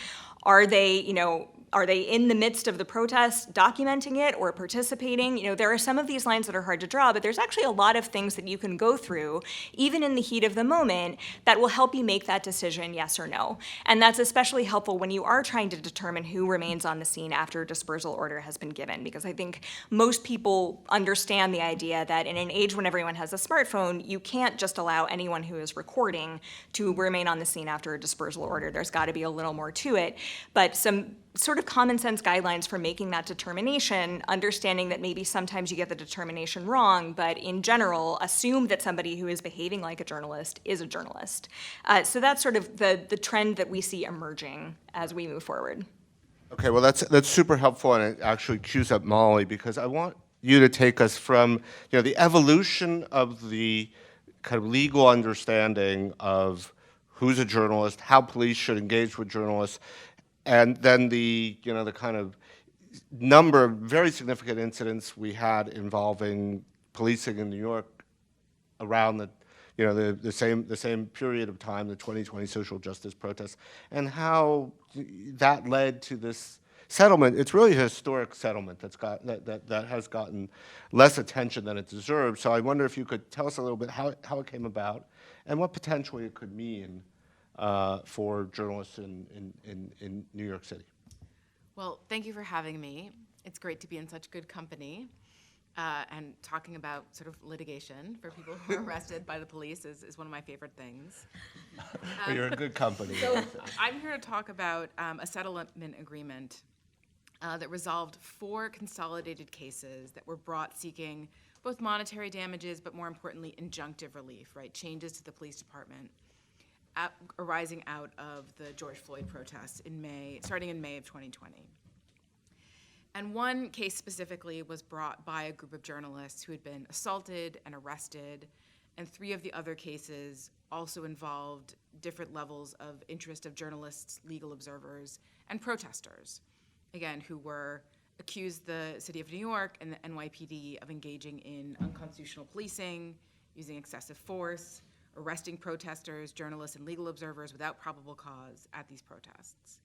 Are they in the midst of the protest documenting it or participating? There are some of these lines that are hard to draw, but there's actually a lot of things that you can go through, even in the heat of the moment, that will help you make that decision, yes or no. And that's especially helpful when you are trying to determine who remains on the scene after a dispersal order has been given, because I think most people understand the idea that in an age when everyone has a smartphone, you can't just allow anyone who is recording to remain on the scene after a dispersal order. There's got to be a little more to it. But some sort of common sense guidelines for making that determination, understanding that maybe sometimes you get the determination wrong, but in general, assume that somebody who is behaving like a journalist is a journalist. So that's sort of the trend that we see emerging as we move forward. Okay, well, that's super helpful, and it actually cues up Molly, because I want you to take us from, the evolution of the kind of legal understanding of who's a journalist, how police should engage with journalists, and then the kind of number of very significant incidents we had involving policing in New York around the same period of time, the 2020 social justice protests, and how that led to this settlement. It's really a historic settlement that has gotten less attention than it deserves. So I wonder if you could tell us a little bit how it came about and what potentially it could mean for journalists in New York City. Well, thank you for having me. It's great to be in such good company. And talking about sort of litigation for people who are arrested by the police is one of my favorite things. Well, you're in good company. So I'm here to talk about a settlement agreement that resolved 4 consolidated cases that were brought seeking both monetary damages, but more importantly, injunctive relief, right? Changes to the police department arising out of the George Floyd protests starting in May of 2020. And one case specifically was brought by a group of journalists who had been assaulted and arrested, and 3 of the other cases also involved different levels of interest of journalists, legal observers, and protesters, again, who accused the city of New York and the NYPD of engaging in unconstitutional policing, using excessive force, arresting protesters, journalists, and legal observers without probable cause at these protests.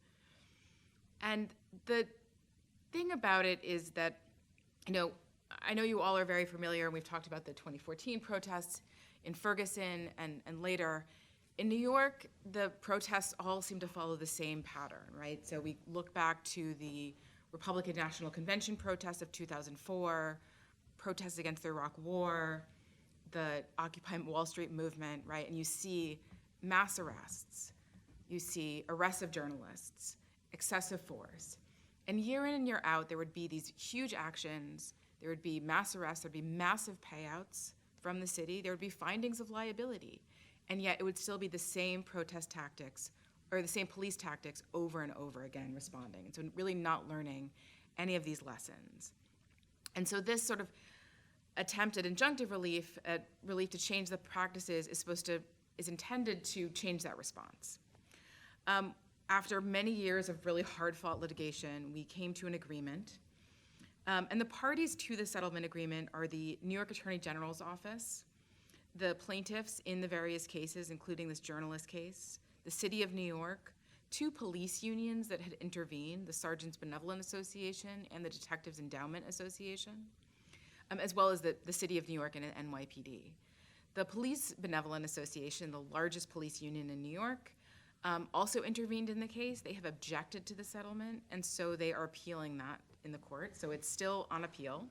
And the thing about it is that, I know you all are very familiar, and we've talked about the 2014 protests in Ferguson and later. In New York, the protests all seem to follow the same pattern, right? So we look back to the Republican National Convention protests of 2004, protests against the Iraq War, the Occupy Wall Street movement, right? And you see mass arrests, you see arrests of journalists, excessive force. And year in and year out, there would be these huge actions, there would be mass arrests, there'd be massive payouts from the city, there would be findings of liability. And yet it would still be the same protest tactics, or the same police tactics over and over again responding. And so really not learning any of these lessons. And so this sort of attempt at injunctive relief, to change the practices is intended to change that response. After many years of really hard-fought litigation, we came to an agreement. And the parties to the settlement agreement are the New York Attorney General's office, the plaintiffs in the various cases, including this journalist case, the City of New York, 2 police unions that had intervened, the Sergeants Benevolent Association and the Detectives Endowment Association, as well as the City of New York and NYPD. The Police Benevolent Association, the largest police union in New York, also intervened in the case. They have objected to the settlement, and so they are appealing that in the court, so it's still on appeal.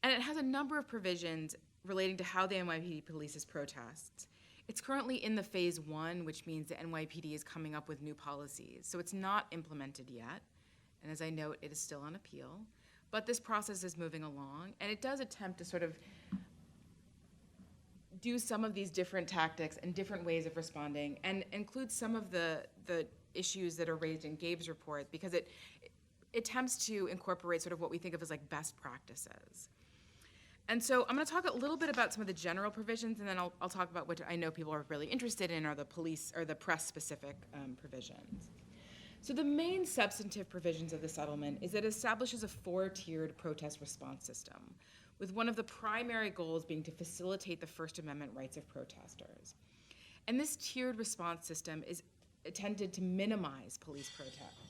And it has a number of provisions relating to how the NYPD polices protests. It's currently in the phase 1, which means the NYPD is coming up with new policies, so it's not implemented yet, and as I note, it is still on appeal, but this process is moving along, and it does attempt to sort of do some of these different tactics and different ways of responding, and include some of the issues that are raised in Gabe's report, because it attempts to incorporate sort of what we think of as like best practices. And so I'm going to talk a little bit about some of the general provisions, and then I'll talk about what I know people are really interested in, are the police or the press-specific provisions. So the main substantive provisions of the settlement is that it establishes a 4-tiered protest response system, with one of the primary goals being to facilitate the First Amendment rights of protesters. And this tiered response system is intended to minimize police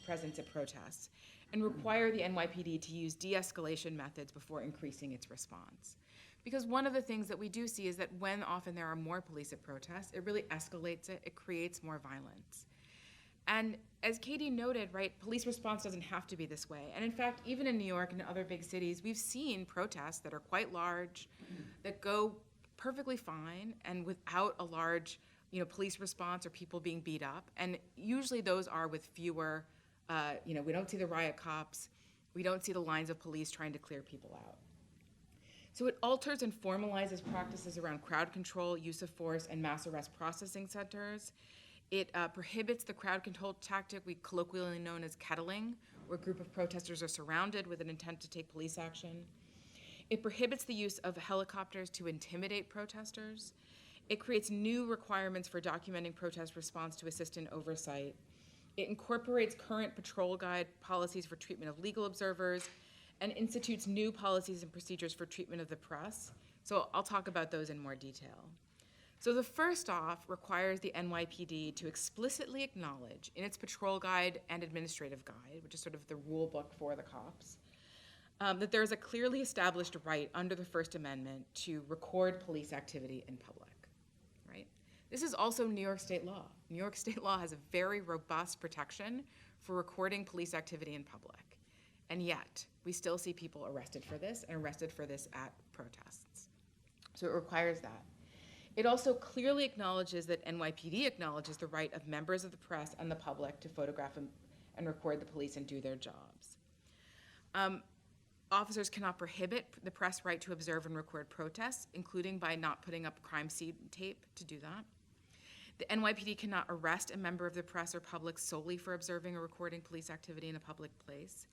presence at protests and require the NYPD to use de-escalation methods before increasing its response. Because one of the things that we do see is that when often there are more police at protests, it really escalates it, it creates more violence. And as Katie noted, right, police response doesn't have to be this way. And in fact, even in New York and other big cities, we've seen protests that are quite large, that go perfectly fine and without a large police response or people being beat up. And usually those are with fewer We don't see the riot cops. We don't see the lines of police trying to clear people out. So it alters and formalizes practices around crowd control, use of force, and mass arrest processing centers. It prohibits the crowd control tactic we colloquially known as kettling, where a group of protesters are surrounded with an intent to take police action. It prohibits the use of helicopters to intimidate protesters. It creates new requirements for documenting protest response to assist in oversight. It incorporates current patrol guide policies for treatment of legal observers and institutes new policies and procedures for treatment of the press. So I'll talk about those in more detail. So the first off requires the NYPD to explicitly acknowledge in its patrol guide and administrative guide, which is sort of the rule book for the cops, that there is a clearly established right under the First Amendment to record police activity in public, right? This is also New York state law. New York state law has a very robust protection for recording police activity in public. And yet, we still see people arrested for this and arrested for this at protests. So it requires that. It also clearly acknowledges that NYPD acknowledges the right of members of the press and the public to photograph and record the police and do their jobs. Officers cannot prohibit the press right to observe and record protests, including by not putting up crime scene tape to do that. The NYPD cannot arrest a member of the press or public solely for observing or recording police activity in a public place.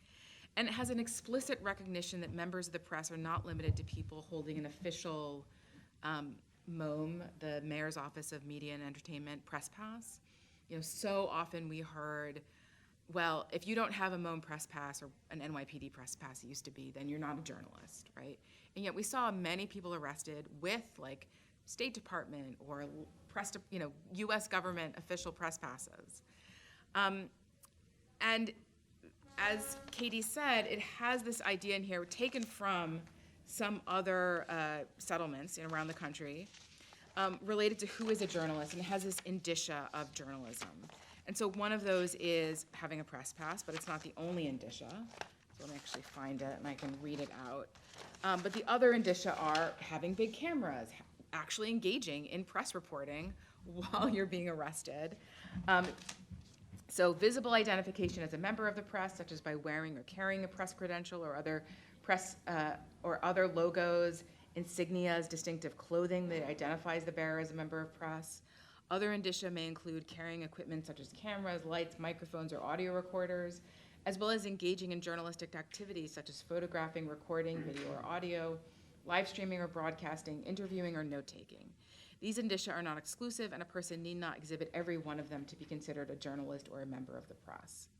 And it has an explicit recognition that members of the press are not limited to people holding an official MOME, the Mayor's Office of Media and Entertainment press pass. So often we heard, well, if you don't have a MOME press pass or an NYPD press pass, it used to be, then you're not a journalist, right? And yet we saw many people arrested with like State Department or press, U.S. government official press passes. And as Katie said, it has this idea in here taken from some other settlements around the country related to who is a journalist, and it has this indicia of journalism. And so one of those is having a press pass, but it's not the only indicia. So let me actually find it and I can read it out. But the other indicia are having big cameras, actually engaging in press reporting while you're being arrested. So visible identification as a member of the press, such as by wearing or carrying a press credential or other press or other logos, insignias, distinctive clothing that identifies the bearer as a member of press. Other indicia may include carrying equipment such as cameras, lights, microphones, or audio recorders, as well as engaging in journalistic activities such as photographing, recording, video or audio, live streaming or broadcasting, interviewing or note-taking. These indicia are not exclusive, and a person need not exhibit every one of them to be considered a journalist or a member of the press.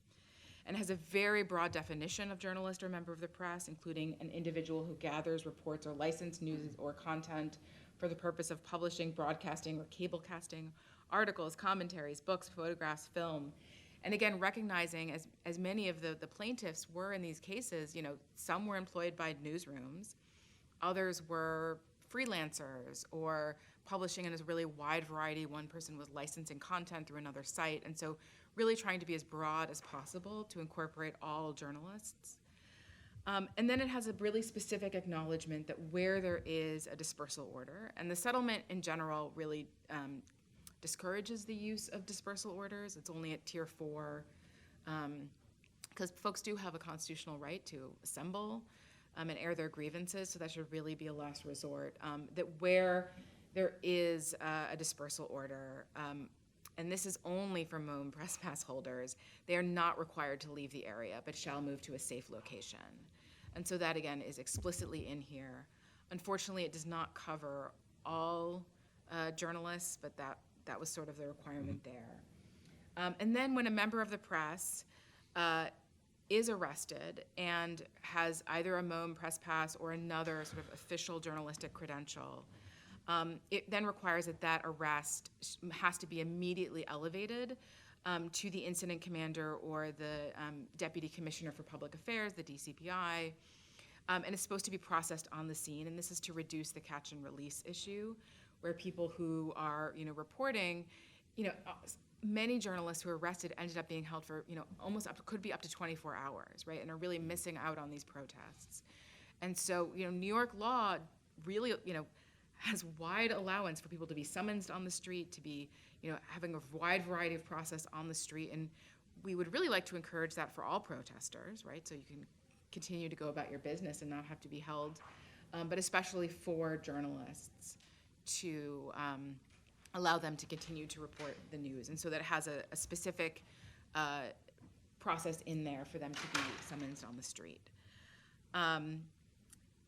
And has a very broad definition of journalist or member of the press, including an individual who gathers, reports, or licensed news or content for the purpose of publishing, broadcasting, or cablecasting, articles, commentaries, books, photographs, film. And again, recognizing as many of the plaintiffs were in these cases, some were employed by newsrooms, others were freelancers or publishing in a really wide variety. One person was licensing content through another site. And so really trying to be as broad as possible to incorporate all journalists. And then it has a really specific acknowledgement that where there is a dispersal order, and the settlement in general really discourages the use of dispersal orders. It's only at tier 4, because folks do have a constitutional right to assemble and air their grievances, so that should really be a last resort. That where there is a dispersal order, and this is only for MOME press pass holders, they are not required to leave the area, but shall move to a safe location. And so that, again, is explicitly in here. Unfortunately, it does not cover all journalists, but that was sort of the requirement there. And then when a member of the press is arrested and has either a MOME press pass or another sort of official journalistic credential, it then requires that arrest has to be immediately elevated to the incident commander or the deputy commissioner for public affairs, the DCPI, and it's supposed to be processed on the scene. And this is to reduce the catch and release issue, where people who are, reporting, many journalists who were arrested ended up being held for, could be up to 24 hours, right, and are really missing out on these protests. And so, New York law really, has wide allowance for people to be summoned on the street, to be, having a wide variety of process on the street. And we would really like to encourage that for all protesters, right? So you can continue to go about your business and not have to be held, but especially for journalists to allow them to continue to report the news. And so that it has a specific process in there for them to be summoned on the street.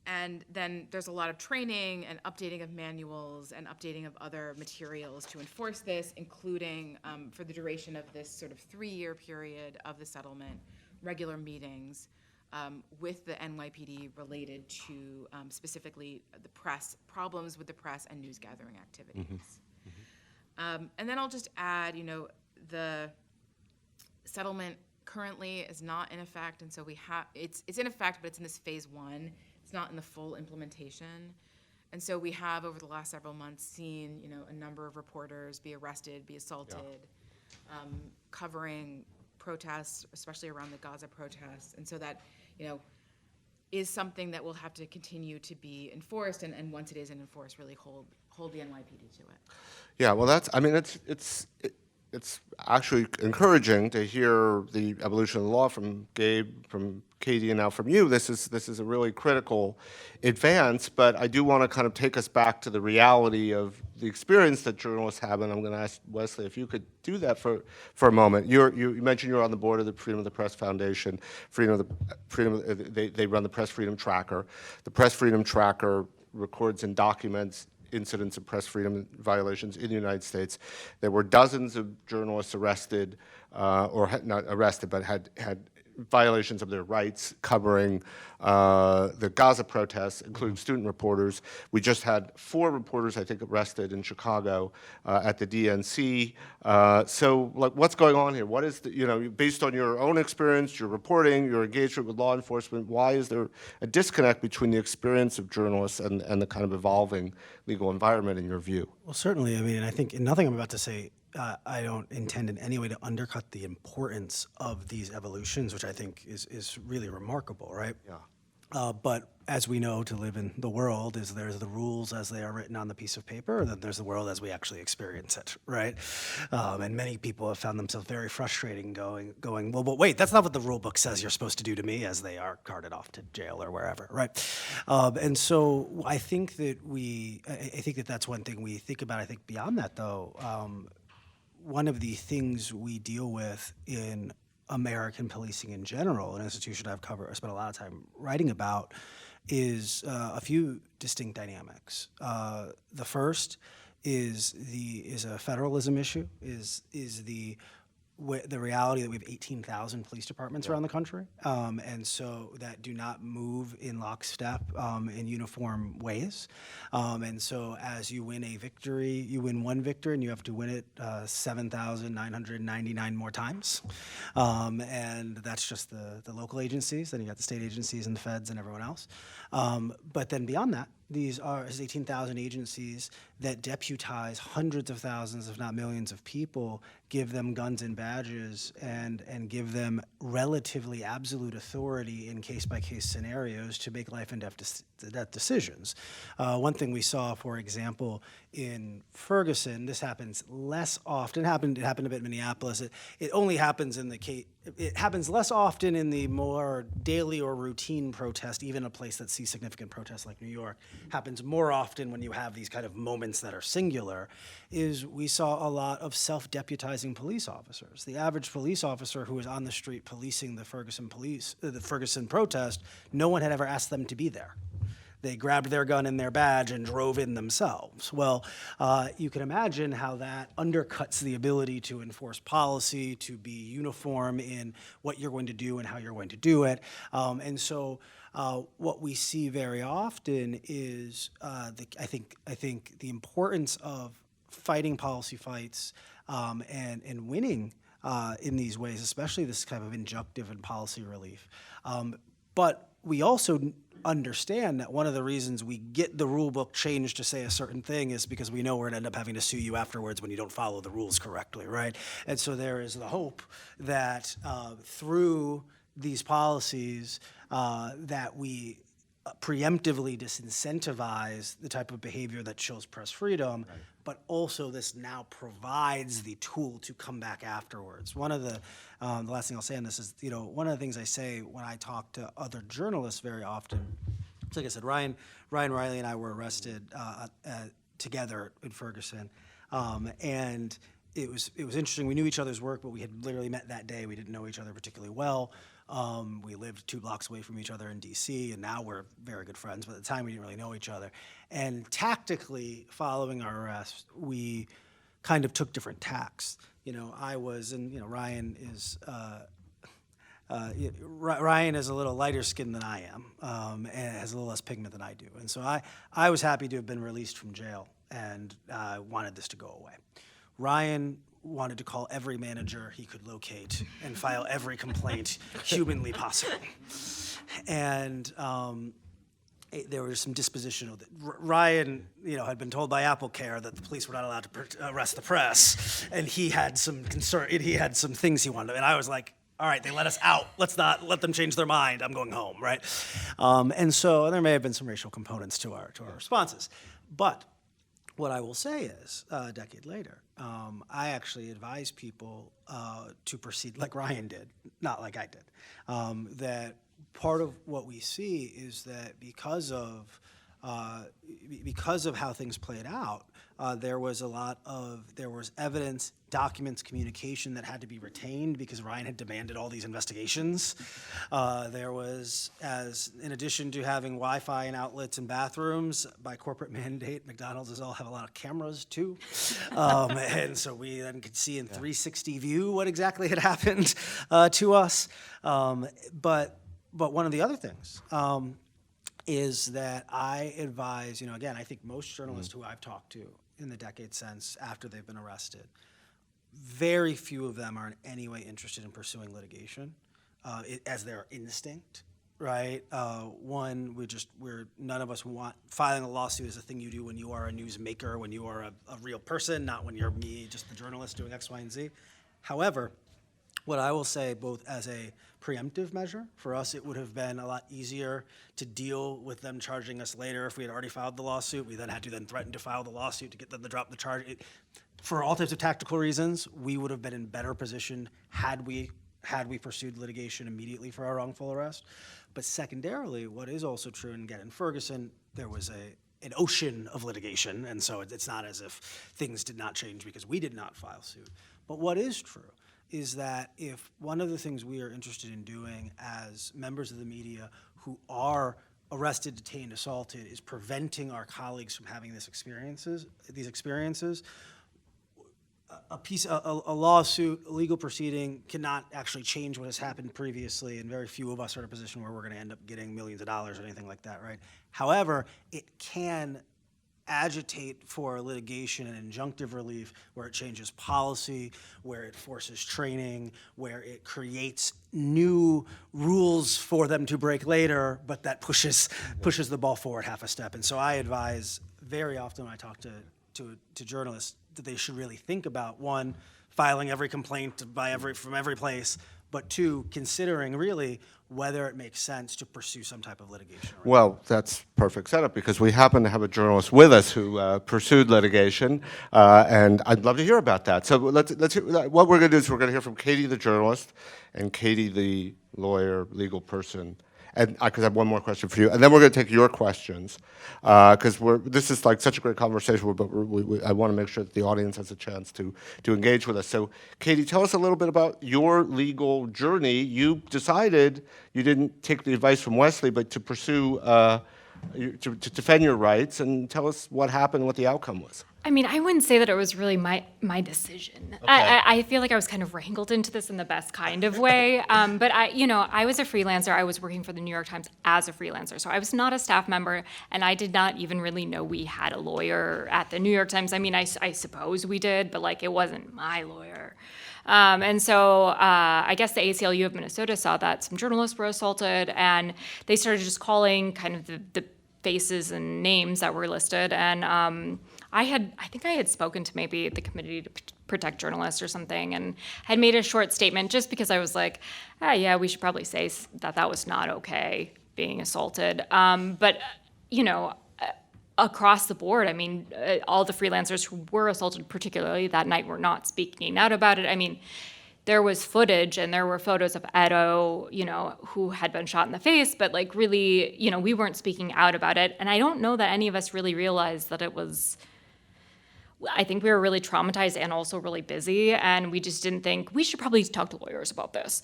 And then there's a lot of training and updating of manuals and updating of other materials to enforce this, including for the duration of this sort of 3-year period of the settlement, regular meetings with the NYPD related to specifically the press, problems with the press and news gathering activities. And then I'll just add, the settlement currently is not in effect, and so it's in effect, but it's in this phase 1. It's not in the full implementation. And so we have, over the last several months, seen, a number of reporters be arrested, be assaulted, covering protests, especially around the Gaza protests. And so that, is something that will have to continue to be enforced, and once it is enforced, really hold the NYPD to it. Yeah, well, it's actually encouraging to hear the evolution of the law from Gabe, from Katie, and now from you. This is a really critical advance, but I do want to kind of take us back to the reality of the experience that journalists have, and I'm going to ask Wesley if you could do that for a moment. You mentioned you're on the board of the Freedom of the Press Foundation. They run the Press Freedom Tracker. The Press Freedom Tracker records and documents incidents of press freedom violations in the United States. There were dozens of journalists arrested, not arrested, but had violations of their rights covering the Gaza protests, including student reporters. We just had 4 reporters, I think, arrested in Chicago at the DNC. So, what's going on here? What is based on your own experience, your reporting, your engagement with law enforcement, why is there a disconnect between the experience of journalists and the kind of evolving legal environment in your view? Well, certainly. I mean, I think nothing I'm about to say, I don't intend in any way to undercut the importance of these evolutions, which I think is really remarkable, right? Yeah. But as we know, to live in the world there's the rules as they are written on the piece of paper, and then there's the world as we actually experience it, right? And many people have found themselves very frustrating going, well, but wait, that's not what the rule book says you're supposed to do to me, as they are carted off to jail or wherever, right? And so I think that that's one thing we think about. I think beyond that, though, one of the things we deal with in American policing in general, an institution I spent a lot of time writing about, is a few distinct dynamics. The first is a federalism issue, is the reality that we have 18,000 police departments around the country, and so that do not move in lockstep in uniform ways. And so as you win a victory, you win one victory and you have to win it 7,999 more times. And that's just the local agencies. Then you got the state agencies and the feds and everyone else. But then beyond that, these are 18,000 agencies that deputize hundreds of thousands, if not millions of people, give them guns and badges, and give them relatively absolute authority in case-by-case scenarios to make life and death decisions. One thing we saw, for example, in Ferguson, this happens less often. It happened a bit in Minneapolis. It only happens in the case. It happens less often in the more daily or routine protest, even a place that sees significant protests like New York. Happens more often when you have these kind of moments that are singular, is we saw a lot of self-deputizing police officers. The average police officer who was on the street policing the Ferguson protest, no one had ever asked them to be there. They grabbed their gun and their badge and drove in themselves. Well, you can imagine how that undercuts the ability to enforce policy, to be uniform in what you're going to do and how you're going to do it. And so what we see very often is, I think the importance of fighting policy fights and winning in these ways, especially this kind of injunctive and policy relief. But we also understand that one of the reasons we get the rule book changed to say a certain thing is because we know we're going to end up having to sue you afterwards when you don't follow the rules correctly, right? And so there is the hope that through these policies that we preemptively disincentivize the type of behavior that chills press freedom, but also this now provides the tool to come back afterwards. One of the last thing I'll say on this is, one of the things I say when I talk to other journalists very often, so like I said, Ryan Riley and I were arrested together in Ferguson, and it was interesting. We knew each other's work, but we had literally met that day. We didn't know each other particularly well. We lived 2 blocks away from each other in D.C., and now we're very good friends, but at the time we didn't really know each other. And tactically, following our arrest, we kind of took different tacks. I was, and Ryan is a little lighter skinned than I am, and has a little less pigment than I do. And so I was happy to have been released from jail and wanted this to go away. Ryan wanted to call every manager he could locate and file every complaint humanly possible. And there was some disposition. Ryan, had been told by AppleCare that the police were not allowed to arrest the press, and he had some concern. He had some things he wanted, and I was like, all right, they let us out. Let's not let them change their mind. I'm going home, right? And there may have been some racial components to our responses, but what I will say is, a decade later, I actually advise people to proceed like Ryan did, not like I did. That part of what we see is that because of how things played out, there was evidence, documents, communication that had to be retained because Ryan had demanded all these investigations. There was, in addition to having Wi-Fi in outlets and bathrooms, by corporate mandate, McDonald's does all have a lot of cameras too. And so we then could see in 360 view what exactly had happened to us. But one of the other things is that I advise, again, I think most journalists who I've talked to in the decade since after they've been arrested, very few of them are in any way interested in pursuing litigation as their instinct, right? None of us want, filing a lawsuit is a thing you do when you are a newsmaker, when you are a real person, not when you're me, just the journalist doing X, Y, and Z. However, what I will say, both as a preemptive measure, for us it would have been a lot easier to deal with them charging us later if we had already filed the lawsuit. We then had to threaten to file the lawsuit to get them to drop the charge. For all types of tactical reasons, we would have been in better position had we pursued litigation immediately for our wrongful arrest. But secondarily, what is also true, and again, in Ferguson, there was an ocean of litigation, and so it's not as if things did not change because we did not file suit. But what is true is that if one of the things we are interested in doing as members of the media who are arrested, detained, assaulted, is preventing our colleagues from having these experiences, a lawsuit, a legal proceeding cannot actually change what has happened previously, and very few of us are in a position where we're going to end up getting millions of dollars or anything like that, right? However, it can agitate for litigation and injunctive relief where it changes policy, where it forces training, where it creates new rules for them to break later, but that pushes the ball forward half a step. And so I advise very often when I talk to journalists that they should really think about, one, filing every complaint from every place, but two, considering really whether it makes sense to pursue some type of litigation. Well, that's perfect setup because we happen to have a journalist with us who pursued litigation, and I'd love to hear about that. So let's hear, what we're going to do is we're going to hear from Katie, the journalist, and Katie, the lawyer, legal person. And because I have one more question for you, and then we're going to take your questions because this is like such a great conversation, but I want to make sure that the audience has a chance to engage with us. So, Katie, tell us a little bit about your legal journey. You decided you didn't take the advice from Wesley, but to pursue to defend your rights, and tell us what happened, what the outcome was. I mean, I wouldn't say that it was really my decision. Okay. I feel like I was kind of wrangled into this in the best kind of way. But I was a freelancer. I was working for the New York Times as a freelancer. So I was not a staff member, and I did not even really know we had a lawyer at the New York Times. I mean, I suppose we did, but like it wasn't my lawyer. And so I guess the ACLU of Minnesota saw that some journalists were assaulted, and they started just calling kind of the faces and names that were listed. And I think I had spoken to maybe the Committee to Protect Journalists or something, and had made a short statement just because I was like, yeah, we should probably say that was not okay, being assaulted. But, you know, across the board, I mean, all the freelancers who were assaulted particularly that night were not speaking out about it. I mean, there was footage and there were photos of Edo, you know, who had been shot in the face, but like really, you know, we weren't speaking out about it. And I don't know that any of us really realized that it was, I think we were really traumatized and also really busy, and we just didn't think we should probably talk to lawyers about this.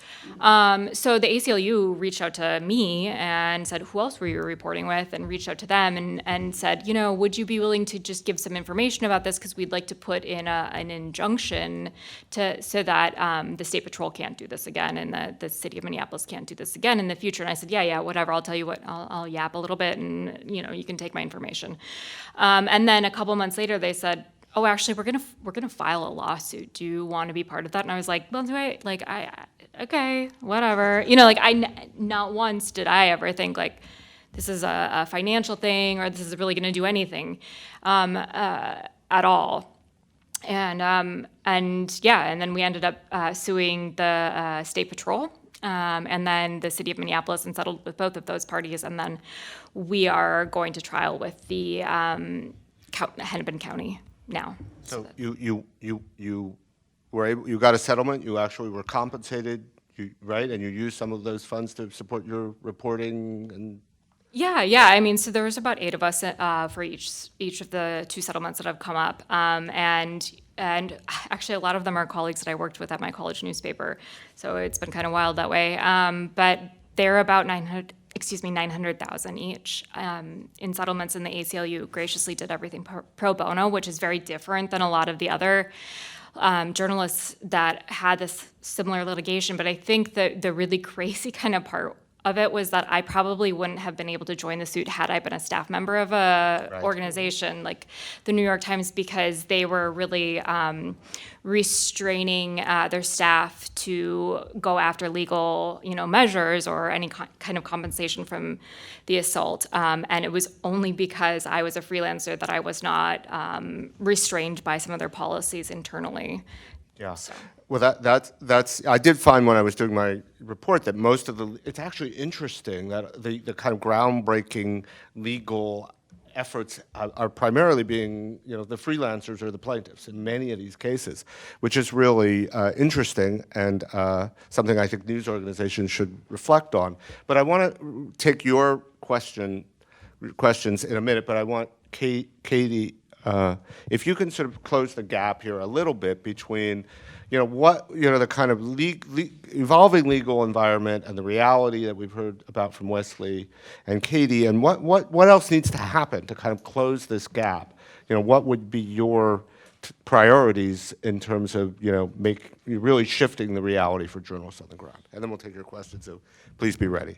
So the ACLU reached out to me and said, who else were you reporting with? And reached out to them and said, you know, would you be willing to just give some information about this? Because we'd like to put in an injunction so that the State Patrol can't do this again and the city of Minneapolis can't do this again in the future. And I said, yeah, whatever. I'll tell you what, I'll yap a little bit and, you know, you can take my information. And then a couple months later, they said, oh, actually, we're gonna file a lawsuit. Do you want to be part of that? And I was like, well, okay, whatever. You know, like not once did I ever think like this is a financial thing or this is really gonna do anything at all. And then we ended up suing the State Patrol and then the city of Minneapolis and settled with both of those parties. And then we are going to trial with the Hennepin County now. So you were able, you got a settlement, you actually were compensated, right? And you used some of those funds to support your reporting and... Yeah. I mean, so there was about 8 of us for each of the 2 settlements that have come up. And actually a lot of them are colleagues that I worked with at my college newspaper. So it's been kind of wild that way. But they're about 900,000 each in settlements, and the ACLU graciously did everything pro bono, which is very different than a lot of the other journalists that had this similar litigation. But I think that the really crazy kind of part of it was that I probably wouldn't have been able to join the suit had I been a staff member of a organization like the New York Times, because they were really restraining their staff to go after legal, you know, measures or any kind of compensation from the assault. And it was only because I was a freelancer that I was not restrained by some of their policies internally. Yeah. So. Well, that's I did find when I was doing my report that most of it's actually interesting that the kind of groundbreaking legal efforts are primarily being, you know, the freelancers or the plaintiffs in many of these cases, which is really interesting and something I think news organizations should reflect on. But I want to take your questions in a minute, but I want Katie, if you can sort of close the gap here a little bit between, you know, the kind of evolving legal environment and the reality that we've heard about from Wesley and Katie, and what else needs to happen to kind of close this gap? You know, what would be your priorities in terms of, you know, really shifting the reality for journalists on the ground? And then we'll take your questions, so please be ready.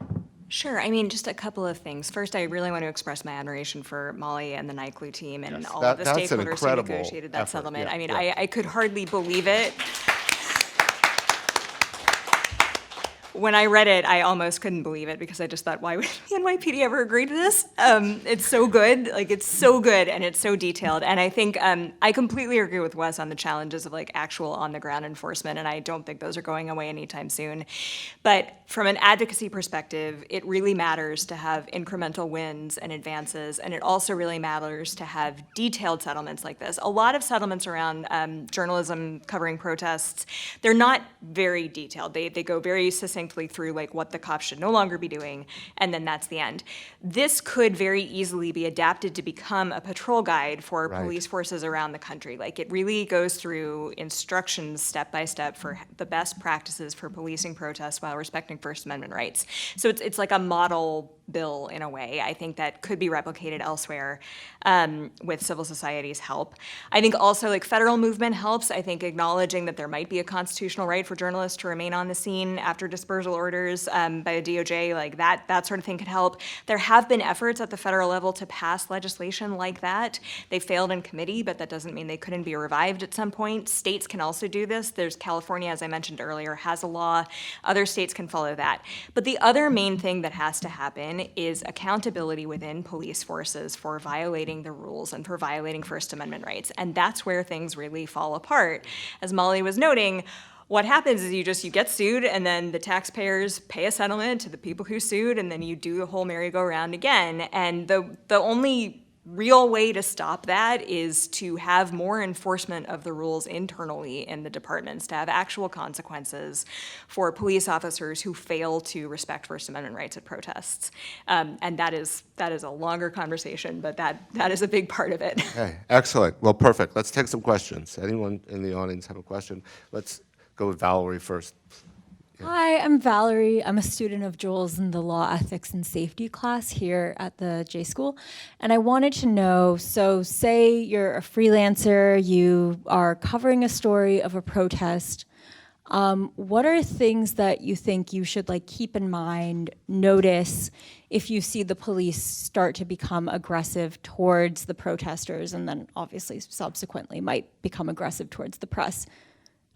Sure. I mean, just a couple of things. First, I really want to express my admiration for Molly and the NYCLU team and all of the stakeholders who negotiated that settlement. Yeah, I mean, I could hardly believe it. When I read it, I almost couldn't believe it because I just thought, why would the NYPD ever agree to this? It's so good, like it's so good and it's so detailed. And I think I completely agree with Wes on the challenges of like actual on the ground enforcement, and I don't think those are going away anytime soon. But from an advocacy perspective, it really matters to have incremental wins and advances, and it also really matters to have detailed settlements like this. A lot of settlements around journalism covering protests, they're not very detailed. They go very succinctly through like what the cops should no longer be doing, and then that's the end. This could very easily be adapted to become a patrol guide for police forces around the country. Like it really goes through instructions step by step for the best practices for policing protests while respecting First Amendment rights. So it's like a model bill in a way. I think that could be replicated elsewhere with civil society's help. I think also like federal movement helps. I think acknowledging that there might be a constitutional right for journalists to remain on the scene after dispersal orders by a DOJ, like that sort of thing could help. There have been efforts at the federal level to pass legislation like that. They failed in committee, but that doesn't mean they couldn't be revived at some point. States can also do this. There's California, as I mentioned earlier, has a law. Other states can follow that. But the other main thing that has to happen is accountability within police forces for violating the rules and for violating First Amendment rights. And that's where things really fall apart. As Molly was noting, what happens is you get sued, and then the taxpayers pay a settlement to the people who sued, and then you do the whole merry-go-round again. And the only real way to stop that is to have more enforcement of the rules internally in the departments, to have actual consequences for police officers who fail to respect First Amendment rights at protests. And that is a longer conversation, but that is a big part of it. Okay, excellent. Well, perfect. Let's take some questions. Anyone in the audience have a question? Let's go with Valerie first. Hi, I'm Valerie. I'm a student of Joel's in the Law, Ethics, and Safety class here at the J-School. And I wanted to know, so say you're a freelancer, you are covering a story of a protest. What are things that you think you should keep in mind, notice, if you see the police start to become aggressive towards the protesters, and then obviously subsequently might become aggressive towards the press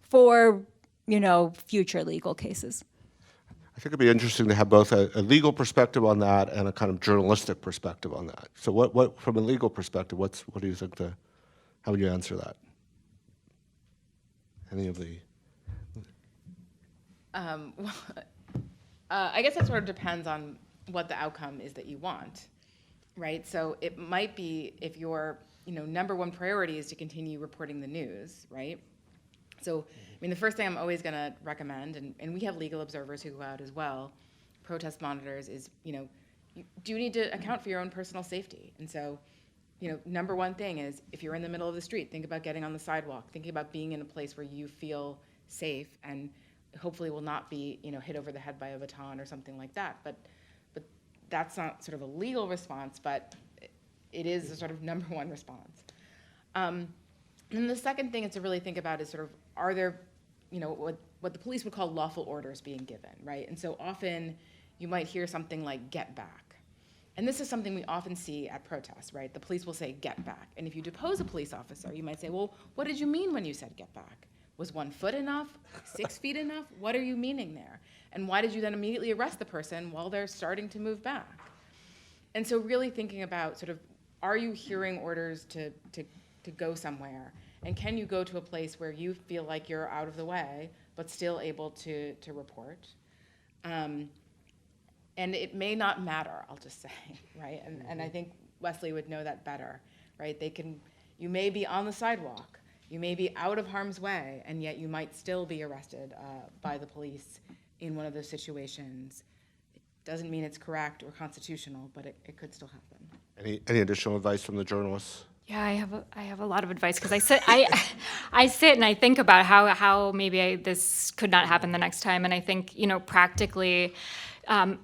for future legal cases? I think it'd be interesting to have both a legal perspective on that and a kind of journalistic perspective on that. So what from a legal perspective, what do you think how would you answer that? Any of the... I guess that sort of depends on what the outcome is that you want, right? So it might be if your number one priority is to continue reporting the news, right? So, the first thing I'm always going to recommend, and we have legal observers who go out as well, protest monitors, is, you do need to account for your own personal safety. And so, number one thing is, if you're in the middle of the street, think about getting on the sidewalk, thinking about being in a place where you feel safe and hopefully will not be, hit over the head by a baton or something like that. But that's not sort of a legal response, but it is a sort of number one response. And the second thing is to really think about is sort of, are there, what the police would call lawful orders being given, right? And so often you might hear something like get back. And this is something we often see at protests, right? The police will say get back. And if you depose a police officer, you might say, well, what did you mean when you said get back? Was 1 foot enough? 6 feet enough? What are you meaning there? And why did you then immediately arrest the person while they're starting to move back? And so really thinking about sort of, are you hearing orders to go somewhere? And can you go to a place where you feel like you're out of the way, but still able to report? And it may not matter, I'll just say, right? And I think Wesley would know that better, right? You may be on the sidewalk, you may be out of harm's way, and yet you might still be arrested by the police in one of those situations. It doesn't mean it's correct or constitutional, but it could still happen. Any additional advice from the journalists? Yeah, I have a lot of advice because I sit and I think about how maybe this could not happen the next time, and I think practically, I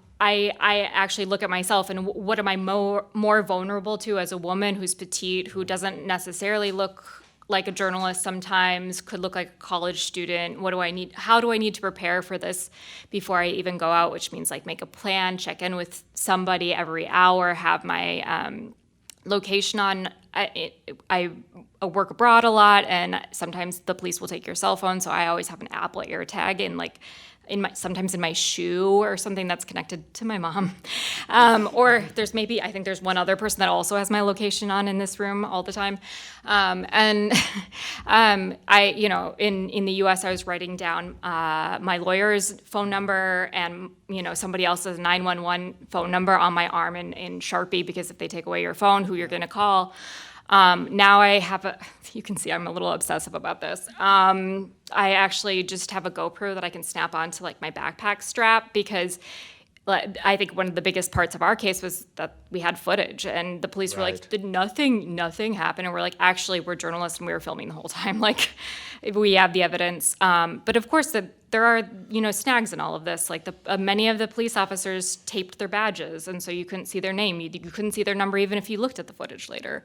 actually look at myself and what am I more vulnerable to as a woman who's petite, who doesn't necessarily look like a journalist sometimes, could look like a college student. What do I need? How do I need to prepare for this before I even go out? Which means make a plan, check in with somebody every hour, have my location on. I work abroad a lot, and sometimes the police will take your cell phone, so I always have an Apple AirTag sometimes in my shoe or something that's connected to my mom. Or I think there's one other person that also has my location on in this room all the time. In the US, I was writing down my lawyer's phone number and, somebody else's 911 phone number on my arm in Sharpie, because if they take away your phone, who you're going to call. Now I have you can see I'm a little obsessive about this. I actually just have a GoPro that I can snap onto my backpack strap, because I think one of the biggest parts of our case was that we had footage, and the police were like, did nothing happen? And we're like, actually, we're journalists and we were filming the whole time. We have the evidence. But of course, there are, snags in all of this. Many of the police officers taped their badges, and so you couldn't see their name. You couldn't see their number even if you looked at the footage later.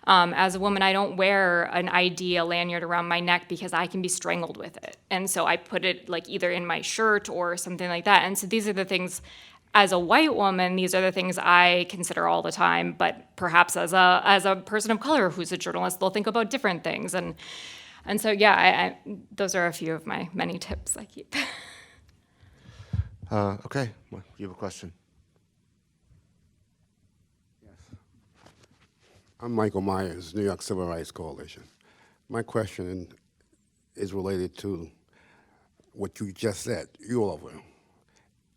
As a woman, I don't wear an ID, a lanyard around my neck, because I can be strangled with it. And so I put it either in my shirt or something like that. And so these are the things, as a white woman, these are the things I consider all the time. But perhaps as a person of color who's a journalist, they'll think about different things. And so, yeah, those are a few of my many tips I keep. Okay, you have a question? Yes. I'm Michael Myers, New York Civil Rights Coalition. My question is related to what you just said, you all of you.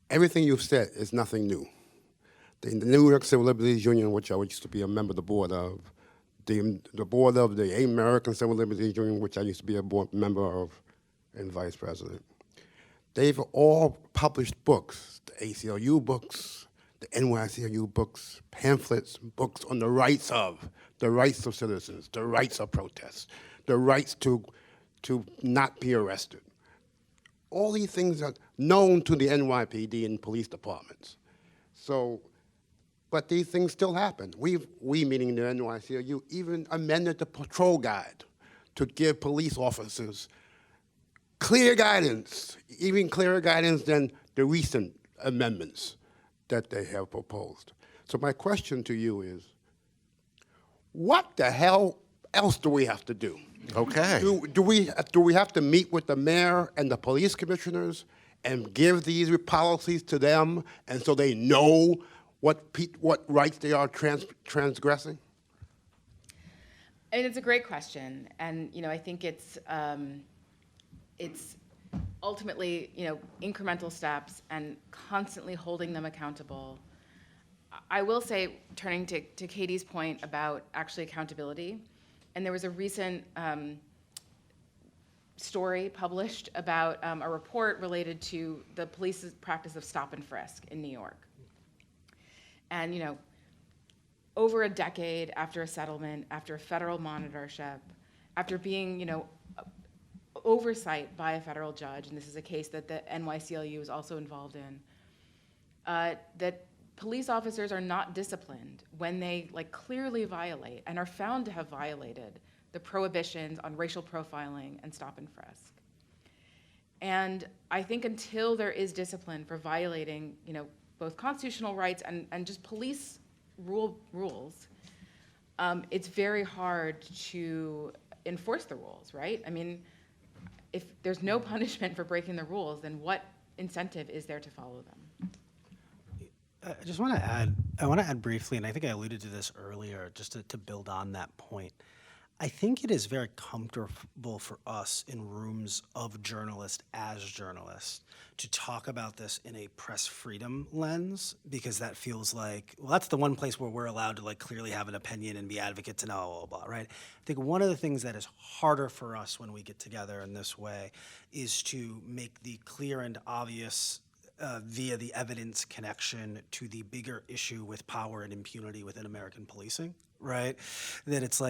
Everything you've said is nothing new. The New York Civil Liberties Union, which I used to be a member of the board of, the board of the American Civil Liberties Union, which I used to be a board member of and vice president, they've all published books, the ACLU books, the NYCLU books, pamphlets, books on the rights of citizens, the rights of protest, the rights to not be arrested. All these things are known to the NYPD and police departments. So, but these things still happen. We meaning the NYCLU, even amended the patrol guide to give police officers clear guidance, even clearer guidance than the recent amendments that they have proposed. So my question to you is, what the hell else do we have to do? Okay. Do we have to meet with the mayor and the police commissioners and give these policies to them, and so they know what rights they are transgressing? I mean, it's a great question, and I think it's ultimately incremental steps and constantly holding them accountable. I will say, turning to Katie's point about actually accountability, and there was a recent story published about a report related to the police's practice of stop and frisk in New York. And over a decade after a settlement, after a federal monitorship, after being oversight by a federal judge, and this is a case that the NYCLU is also involved in, that police officers are not disciplined when they clearly violate and are found to have violated the prohibitions on racial profiling and stop and frisk. And I think until there is discipline for violating, both constitutional rights and just police rules, it's very hard to enforce the rules, right? I mean, if there's no punishment for breaking the rules, then what incentive is there to follow them? I just want to add briefly, and I think I alluded to this earlier, just to build on that point. I think it is very comfortable for us in rooms of journalists as journalists to talk about this in a press freedom lens, because that feels like, well, that's the one place where we're allowed to clearly have an opinion and be advocates and blah, blah, blah, right? I think one of the things that is harder for us when we get together in this way is to make the clear and obvious via the evidence connection to the bigger issue with power and impunity within American policing, right? That it's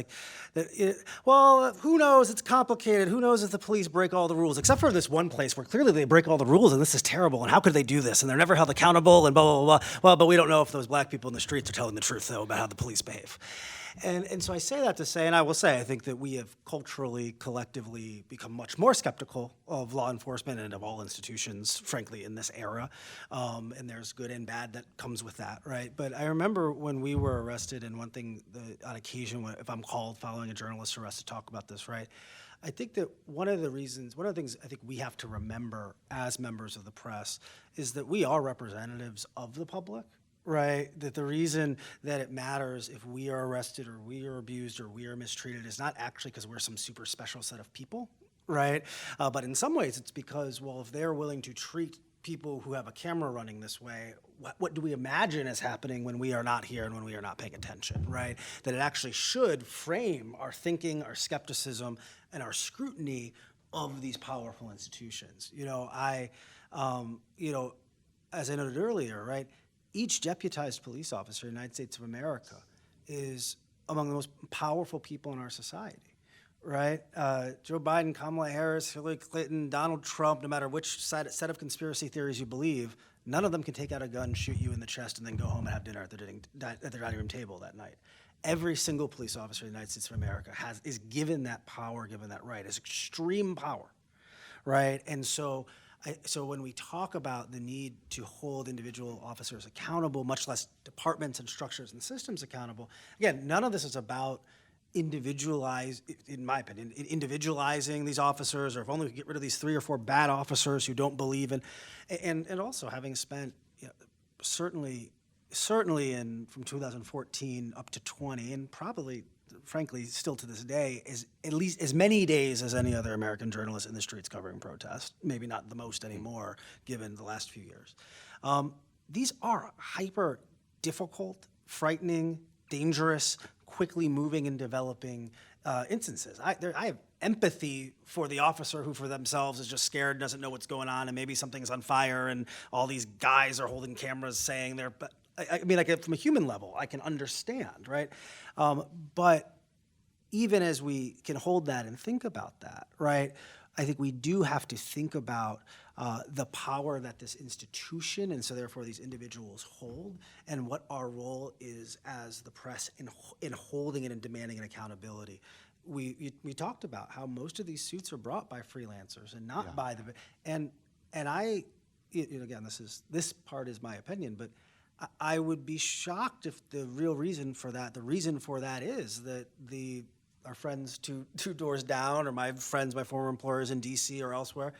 well, who knows? It's complicated. Who knows if the police break all the rules, except for this one place where clearly they break all the rules and this is terrible and how could they do this? And they're never held accountable and blah, blah, blah, blah. Well, but we don't know if those black people in the streets are telling the truth, though, about how the police behave. And so I say that to say, and I will say, I think that we have culturally, collectively become much more skeptical of law enforcement and of all institutions, frankly, in this era. And there's good and bad that comes with that, right? But I remember when we were arrested, and one thing, on occasion, if I'm called following a journalist arrest to talk about this, right? I think that one of the things I think we have to remember as members of the press is that we are representatives of the public. Right, that the reason that it matters if we are arrested or we are abused or we are mistreated is not actually because we're some super special set of people, right? But in some ways it's because, well, if they're willing to treat people who have a camera running this way, what do we imagine is happening when we are not here and when we are not paying attention, right? That it actually should frame our thinking, our skepticism, and our scrutiny of these powerful institutions. As I noted earlier, right? Each deputized police officer in the United States of America is among the most powerful people in our society, right? Joe Biden, Kamala Harris, Hillary Clinton, Donald Trump, no matter which set of conspiracy theories you believe, none of them can take out a gun, shoot you in the chest, and then go home and have dinner at their dining room table that night. Every single police officer in the United States of America is given that power, given that right. It's extreme power, right? And so when we talk about the need to hold individual officers accountable, much less departments and structures and systems accountable, again, none of this is about in my opinion, individualizing these officers, or if only we could get rid of these 3 or 4 bad officers who don't believe in, and also having spent certainly from 2014 up to 20, and probably frankly, still to this day, is at least as many days as any other American journalist in the streets covering protest. Maybe not the most anymore, given the last few years. These are hyper difficult, frightening, dangerous, quickly moving and developing instances. I have empathy for the officer who for themselves is just scared, doesn't know what's going on, and maybe something's on fire and all these guys are holding cameras saying they're, but I mean, like from a human level, I can understand, right? But even as we can hold that and think about that, right, I think we do have to think about the power that this institution and so therefore these individuals hold, and what our role is as the press in holding it and demanding an accountability. We talked about how most of these suits are brought by freelancers and not by the, and I, again, this part is my opinion, but I would be shocked if the reason for that is that our friends two doors down, or my friends, my former employers in DC or elsewhere,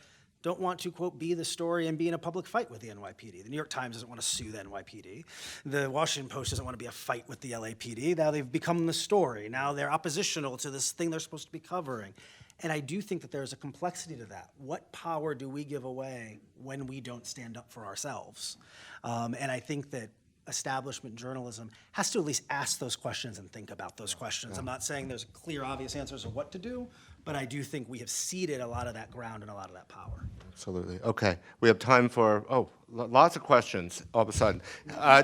don't want to, quote, be the story and be in a public fight with the NYPD. The New York Times doesn't want to sue the NYPD. The Washington Post doesn't want to be a fight with the LAPD. Now they've become the story. Now they're oppositional to this thing they're supposed to be covering. And I do think that there's a complexity to that. What power do we give away when we don't stand up for ourselves? And I think that establishment journalism has to at least ask those questions and think about those questions. I'm not saying there's clear, obvious answers of what to do, but I do think we have ceded a lot of that ground and a lot of that power. Absolutely. Okay. We have time for, lots of questions all of a sudden.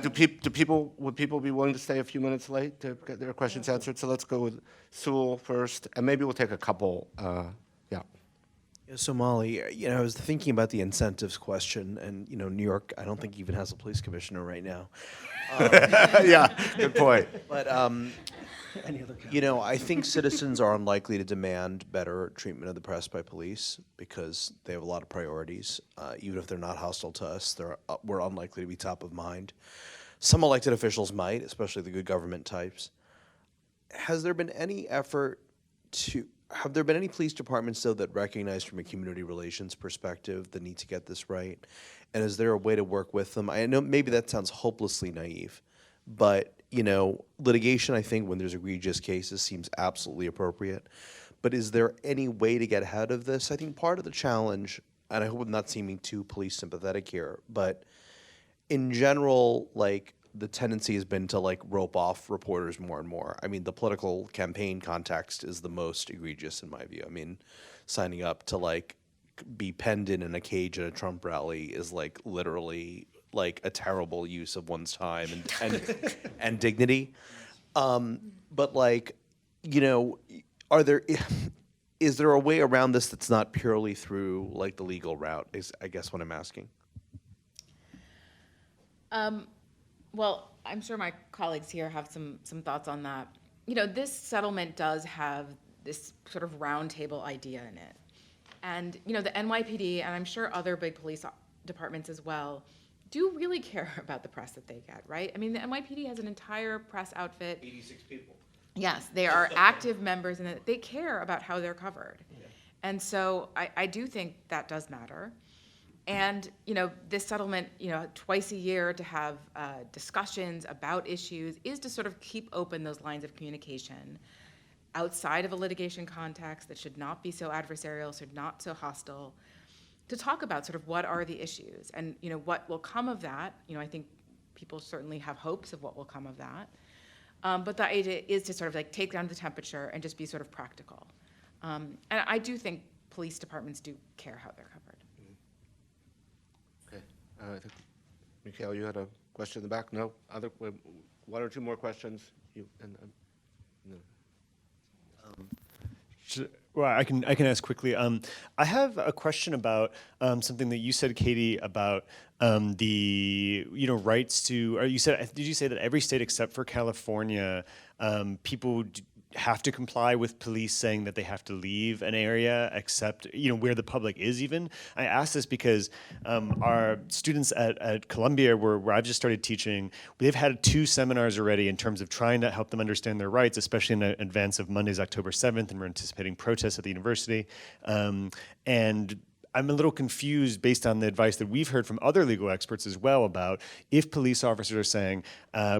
Would people be willing to stay a few minutes late to get their questions answered? So let's go with Sewell first, and maybe we'll take a couple, So Molly, I was thinking about the incentives question, and New York, I don't think even has a police commissioner right now. Yeah, good point. But I think citizens are unlikely to demand better treatment of the press by police because they have a lot of priorities. Even if they're not hostile to us, we're unlikely to be top of mind. Some elected officials might, especially the good government types. Have there been any police departments, though, that recognize from a community relations perspective the need to get this right? And is there a way to work with them? I know maybe that sounds hopelessly naive, but, litigation, I think, when there's egregious cases seems absolutely appropriate. But is there any way to get ahead of this? I think part of the challenge, and I hope I'm not seeming too police sympathetic here, but in general, the tendency has been to rope off reporters more and more. I mean, the political campaign context is the most egregious in my view. I mean, signing up to be penned in a cage at a Trump rally is literally a terrible use of one's time and dignity. But is there a way around this that's not purely through the legal route? Is I guess what I'm asking. Well, I'm sure my colleagues here have some thoughts on that. This settlement does have this sort of roundtable idea in it. And, the NYPD, and I'm sure other big police departments as well, do really care about the press that they get, right? I mean, the NYPD has an entire press outfit. 86 people. Yes, they are active members, and they care about how they're covered. Yeah. And so I do think that does matter. And, this settlement, twice a year to have discussions about issues is to sort of keep open those lines of communication outside of a litigation context that should not be so adversarial, should not so hostile, to talk about sort of what are the issues and, what will come of that. I think people certainly have hopes of what will come of that. But the idea is to sort of take down the temperature and just be sort of practical. And I do think police departments do care how they're covered. I think, Mikhail, you had a question in the back? No? One or two more questions? No. Well, I can ask quickly. I have a question about something that you said, Katie, about the rights to. Or did you say that every state except for California, people have to comply with police saying that they have to leave an area except where the public is even? I ask this because our students at Columbia, where I've just started teaching, they've had 2 seminars already in terms of trying to help them understand their rights, especially in advance of Monday's October 7th, and we're anticipating protests at the university. And I'm a little confused based on the advice that we've heard from other legal experts as well about if police officers are saying,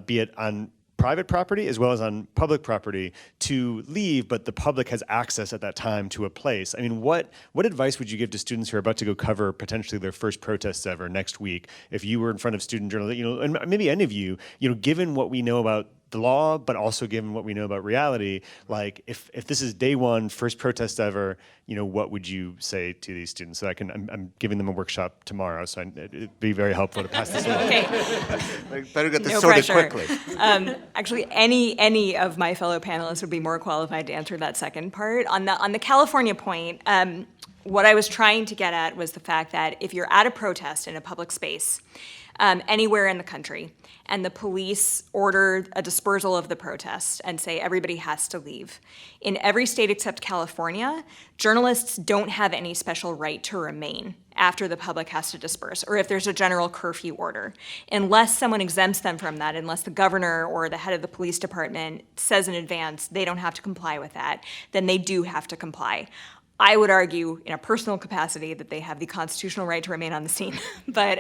be it on private property as well as on public property to leave, but the public has access at that time to a place. I mean, what advice would you give to students who are about to go cover potentially their first protests ever next week if you were in front of student journalists, and maybe any of you, given what we know about the law, but also given what we know about reality, like if this is day one, first protest ever, what would you say to these students? So I'm giving them a workshop tomorrow, so it'd be very helpful to pass this along. Okay. Better get this No sorted pressure. quickly. Actually, any of my fellow panelists would be more qualified to answer that second part. On the California point, what I was trying to get at was the fact that if you're at a protest in a public space, anywhere in the country, and the police order a dispersal of the protest and say everybody has to leave. In every state except California, journalists don't have any special right to remain after the public has to disperse, or if there's a general curfew order. Unless someone exempts them from that, unless the governor or the head of the police department says in advance they don't have to comply with that, then they do have to comply. I would argue, in a personal capacity, that they have the constitutional right to remain on the scene. but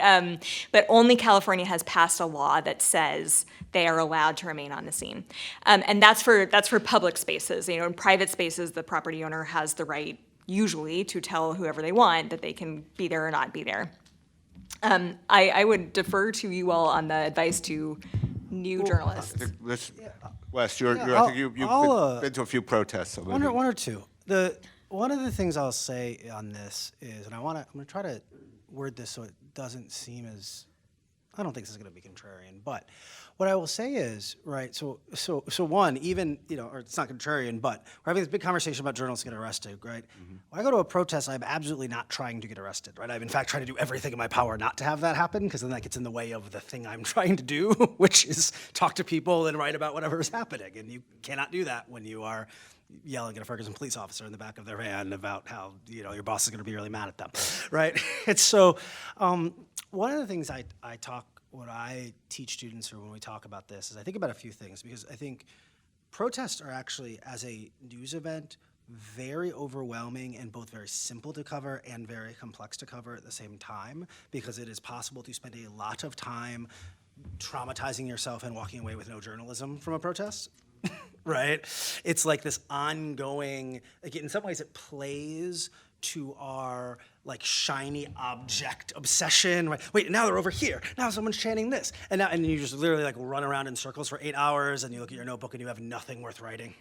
only California has passed a law that says they are allowed to remain on the scene, and that's for public spaces. In private spaces, the property owner has the right, usually, to tell whoever they want that they can be there or not be there. I would defer to you all on the advice to new journalists. Wes, I think you've been to a few protests. So One or two. One of the things I'll say on this is, and I'm going to try to word this so it doesn't seem as, I don't think this is going to be contrarian, but what I will say is, right, so one, even, or it's not contrarian, but we're having this big conversation about journalists getting arrested, right? Mm-hmm. When I go to a protest, I'm absolutely not trying to get arrested, right? I'm in fact trying to do everything in my power not to have that happen, because then that gets in the way of the thing I'm trying to do, which is talk to people and write about whatever is happening, and you cannot do that when you are yelling at a Ferguson police officer in the back of their van about how your boss is going to be really mad at them, right? It's so one of the things what I teach students or when we talk about this is I think about a few things, because I think protests are actually, as a news event, very overwhelming and both very simple to cover and very complex to cover at the same time, because it is possible to spend a lot of time traumatizing yourself and walking away with no journalism from a protest. Right? It's like this ongoing, like in some ways it plays to our shiny object obsession, right? Wait, now they're over here. Now someone's chanting this. And you just literally run around in circles for 8 hours and you look at your notebook and you have nothing worth writing,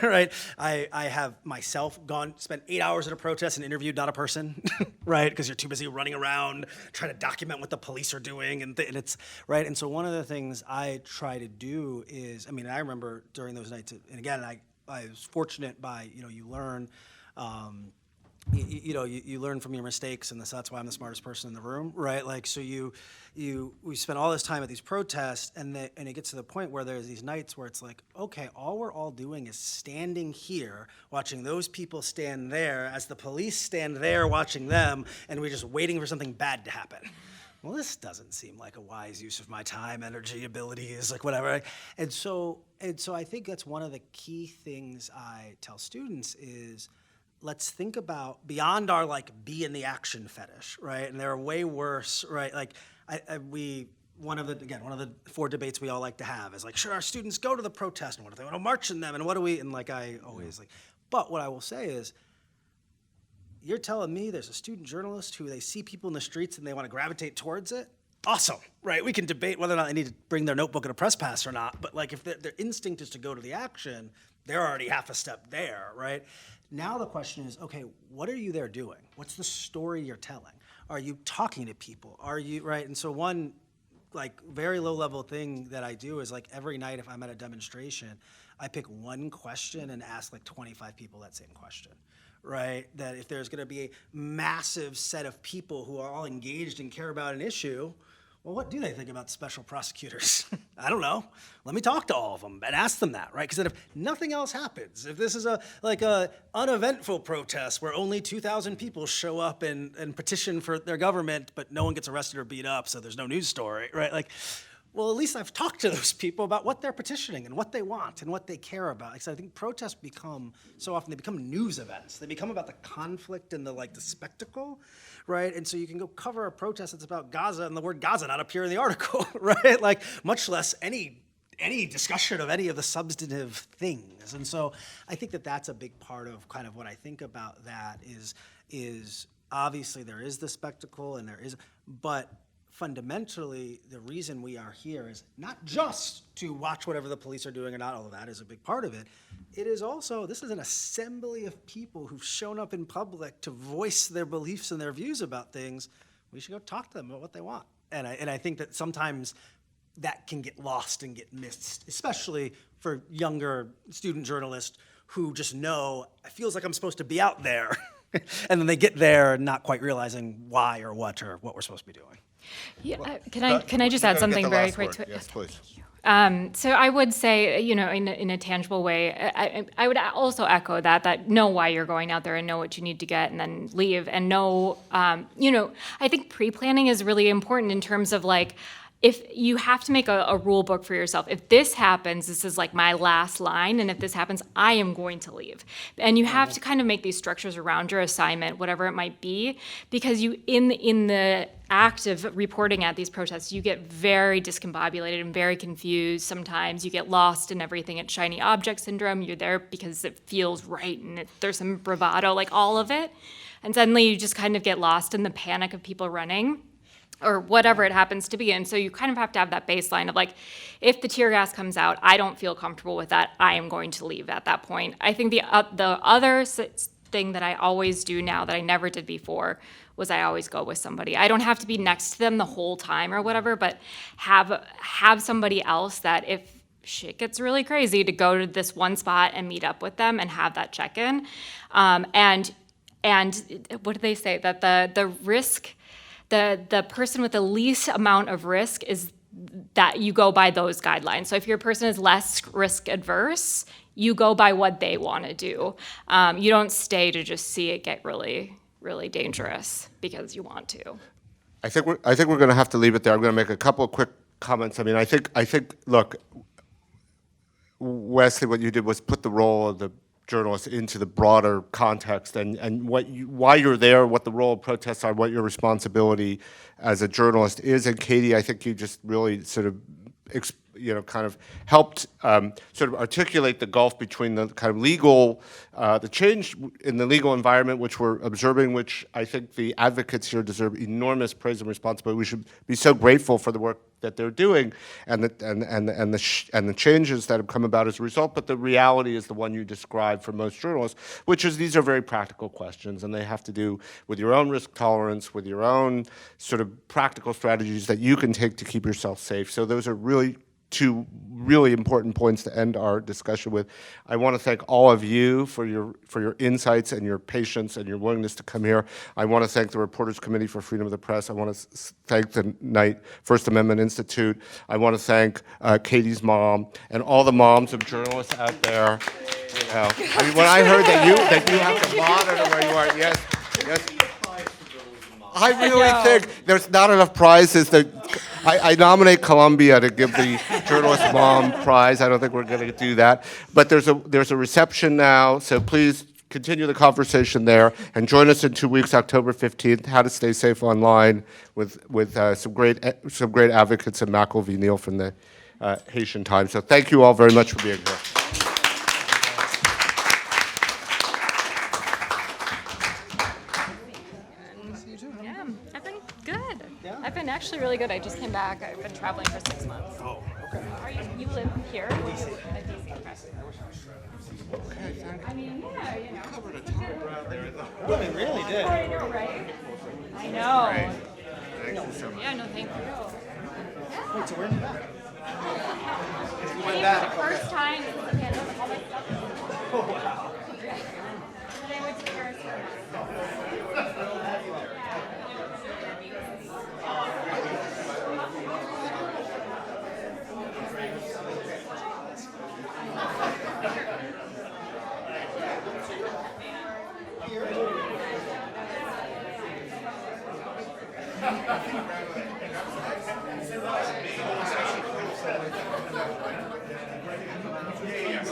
right? I have myself spent 8 hours at a protest and interviewed not a person, right? Because you're too busy running around trying to document what the police are doing and it's, right? And so one of the things I try to do is, I remember during those nights, and again, I was fortunate by, you learn, you learn from your mistakes, and that's why I'm the smartest person in the room, right? So we spend all this time at these protests, and it gets to the point where there's these nights where it's like, okay, all we're all doing is standing here, watching those people stand there, as the police stand there watching them, and we're just waiting for something bad to happen. Well, this doesn't seem like a wise use of my time, energy, abilities, whatever. And so I think that's one of the key things I tell students is, let's think about beyond our be in the action fetish, right? And there are way worse, right? One of the 4 debates we all like to have is should our students go to the protest, and what if they want to march in them, and what do we, and I always but what I will say is, you're telling me there's a student journalist who they see people in the streets and they want to gravitate towards it? Awesome, right? We can debate whether or not they need to bring their notebook and a press pass or not, but if their instinct is to go to the action, they're already half a step there, right? Now the question is, okay, what are you there doing? What's the story you're telling? Are you talking to people? Are you, right? And so one very low level thing that I do is every night if I'm at a demonstration, I pick one question and ask 25 people that same question, right? That if there's gonna be a massive set of people who are all engaged and care about an issue, well, what do they think about special prosecutors? I don't know. Let me talk to all of them and ask them that, right? Because then if nothing else happens, if this is a uneventful protest where only 2,000 people show up and petition for their government, but no one gets arrested or beat up, so there's no news story, right? Well, at least I've talked to those people about what they're petitioning and what they want and what they care about. So I think protests become news events. They become about the conflict and the spectacle, right? And so you can go cover a protest that's about Gaza and the word Gaza not appear in the article, right? Much less any any discussion of any of the substantive things. And so I think that that's a big part of kind of what I think about that is obviously there is the spectacle and but fundamentally the reason we are here is not just to watch whatever the police are doing or not, although that is a big part of it. It is also, this is an assembly of people who've shown up in public to voice their beliefs and their views about things. We should go talk to them about what they want. And I think that sometimes that can get lost and get missed, especially for younger student journalists who just know, it feels like I'm supposed to be out there. And then they get there not quite realizing why or what we're supposed to be doing. Yeah, can I just add something very quick to it? Yes, please. So I would say, in a tangible way, I would also echo that know why you're going out there and know what you need to get and then leave and know, I think pre-planning is really important in terms of like, if you have to make a rule book for yourself, if this happens, this is like my last line, and if this happens, I am going to leave. And you have to kind of make these structures around your assignment, whatever it might be, because you, in the act of reporting at these protests, you get very discombobulated and very confused. Sometimes you get lost in everything. It's shiny object syndrome. You're there because it feels right, and there's some bravado, like all of it. And suddenly you just kind of get lost in the panic of people running, or whatever it happens to be. And so you kind of have to have that baseline of like, if the tear gas comes out, I don't feel comfortable with that, I am going to leave at that point. I think the other thing that I always do now that I never did before was I always go with somebody. I don't have to be next to them the whole time or whatever, but have somebody else that if shit gets really crazy, to go to this one spot and meet up with them and have that check-in. And what do they say? That the risk, the person with the least amount of risk is that you go by those guidelines. So if your person is less risk adverse, you go by what they want to do. You don't stay to just see it get really, really dangerous because you want to. I think we're going to have to leave it there. I'm going to make a couple of quick comments. I mean, I think look, Wesley, what you did was put the role of the journalists into the broader context and why you're there, what the role of protests are, what your responsibility as a journalist is. And Katie, I think you just really sort of kind of helped sort of articulate the gulf between the kind of legal, the change in the legal environment which we're observing, which I think the advocates here deserve enormous praise and responsibility. We should be so grateful for the work that they're doing and the changes that have come about as a result. But the reality is the one you described for most journalists, which is these are very practical questions, and they have to do with your own risk tolerance, with your own sort of practical strategies that you can take to keep yourself safe. So those are really two really important points to end our discussion with. I want to thank all of you for your insights and your patience and your willingness to come here. I want to thank the Reporters Committee for Freedom of the Press. I want to thank the Knight First Amendment Institute. I want to thank Katie's mom and all the moms of journalists out there. You know, I mean, when I heard that you have to monitor where you are, yes. I really think there's not enough prizes. I nominate Columbia to give the Journalist Mom Prize. I don't think we're going to do that. But there's a reception now, so please continue the conversation there. And join us in 2 weeks, October 15th, How to Stay Safe Online, with some great advocates in Mackle v. Neal from the Haitian Times. So thank you all very much for being here. I've been actually really good. I just came back. I've been traveling for 6 months. Oh, okay. You live here? DC. Okay, thank I mean, yeah, you know. covered a ton of ground there. We really did. I know, right? I know. Great. Thank you so much. Yeah, no, thank you. Wait, so where are you back? I think for the first time since the pandemic, all my stuff is Oh, wow. And I went to Paris for a month.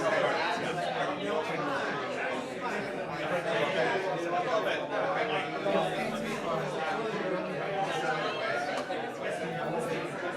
Yeah.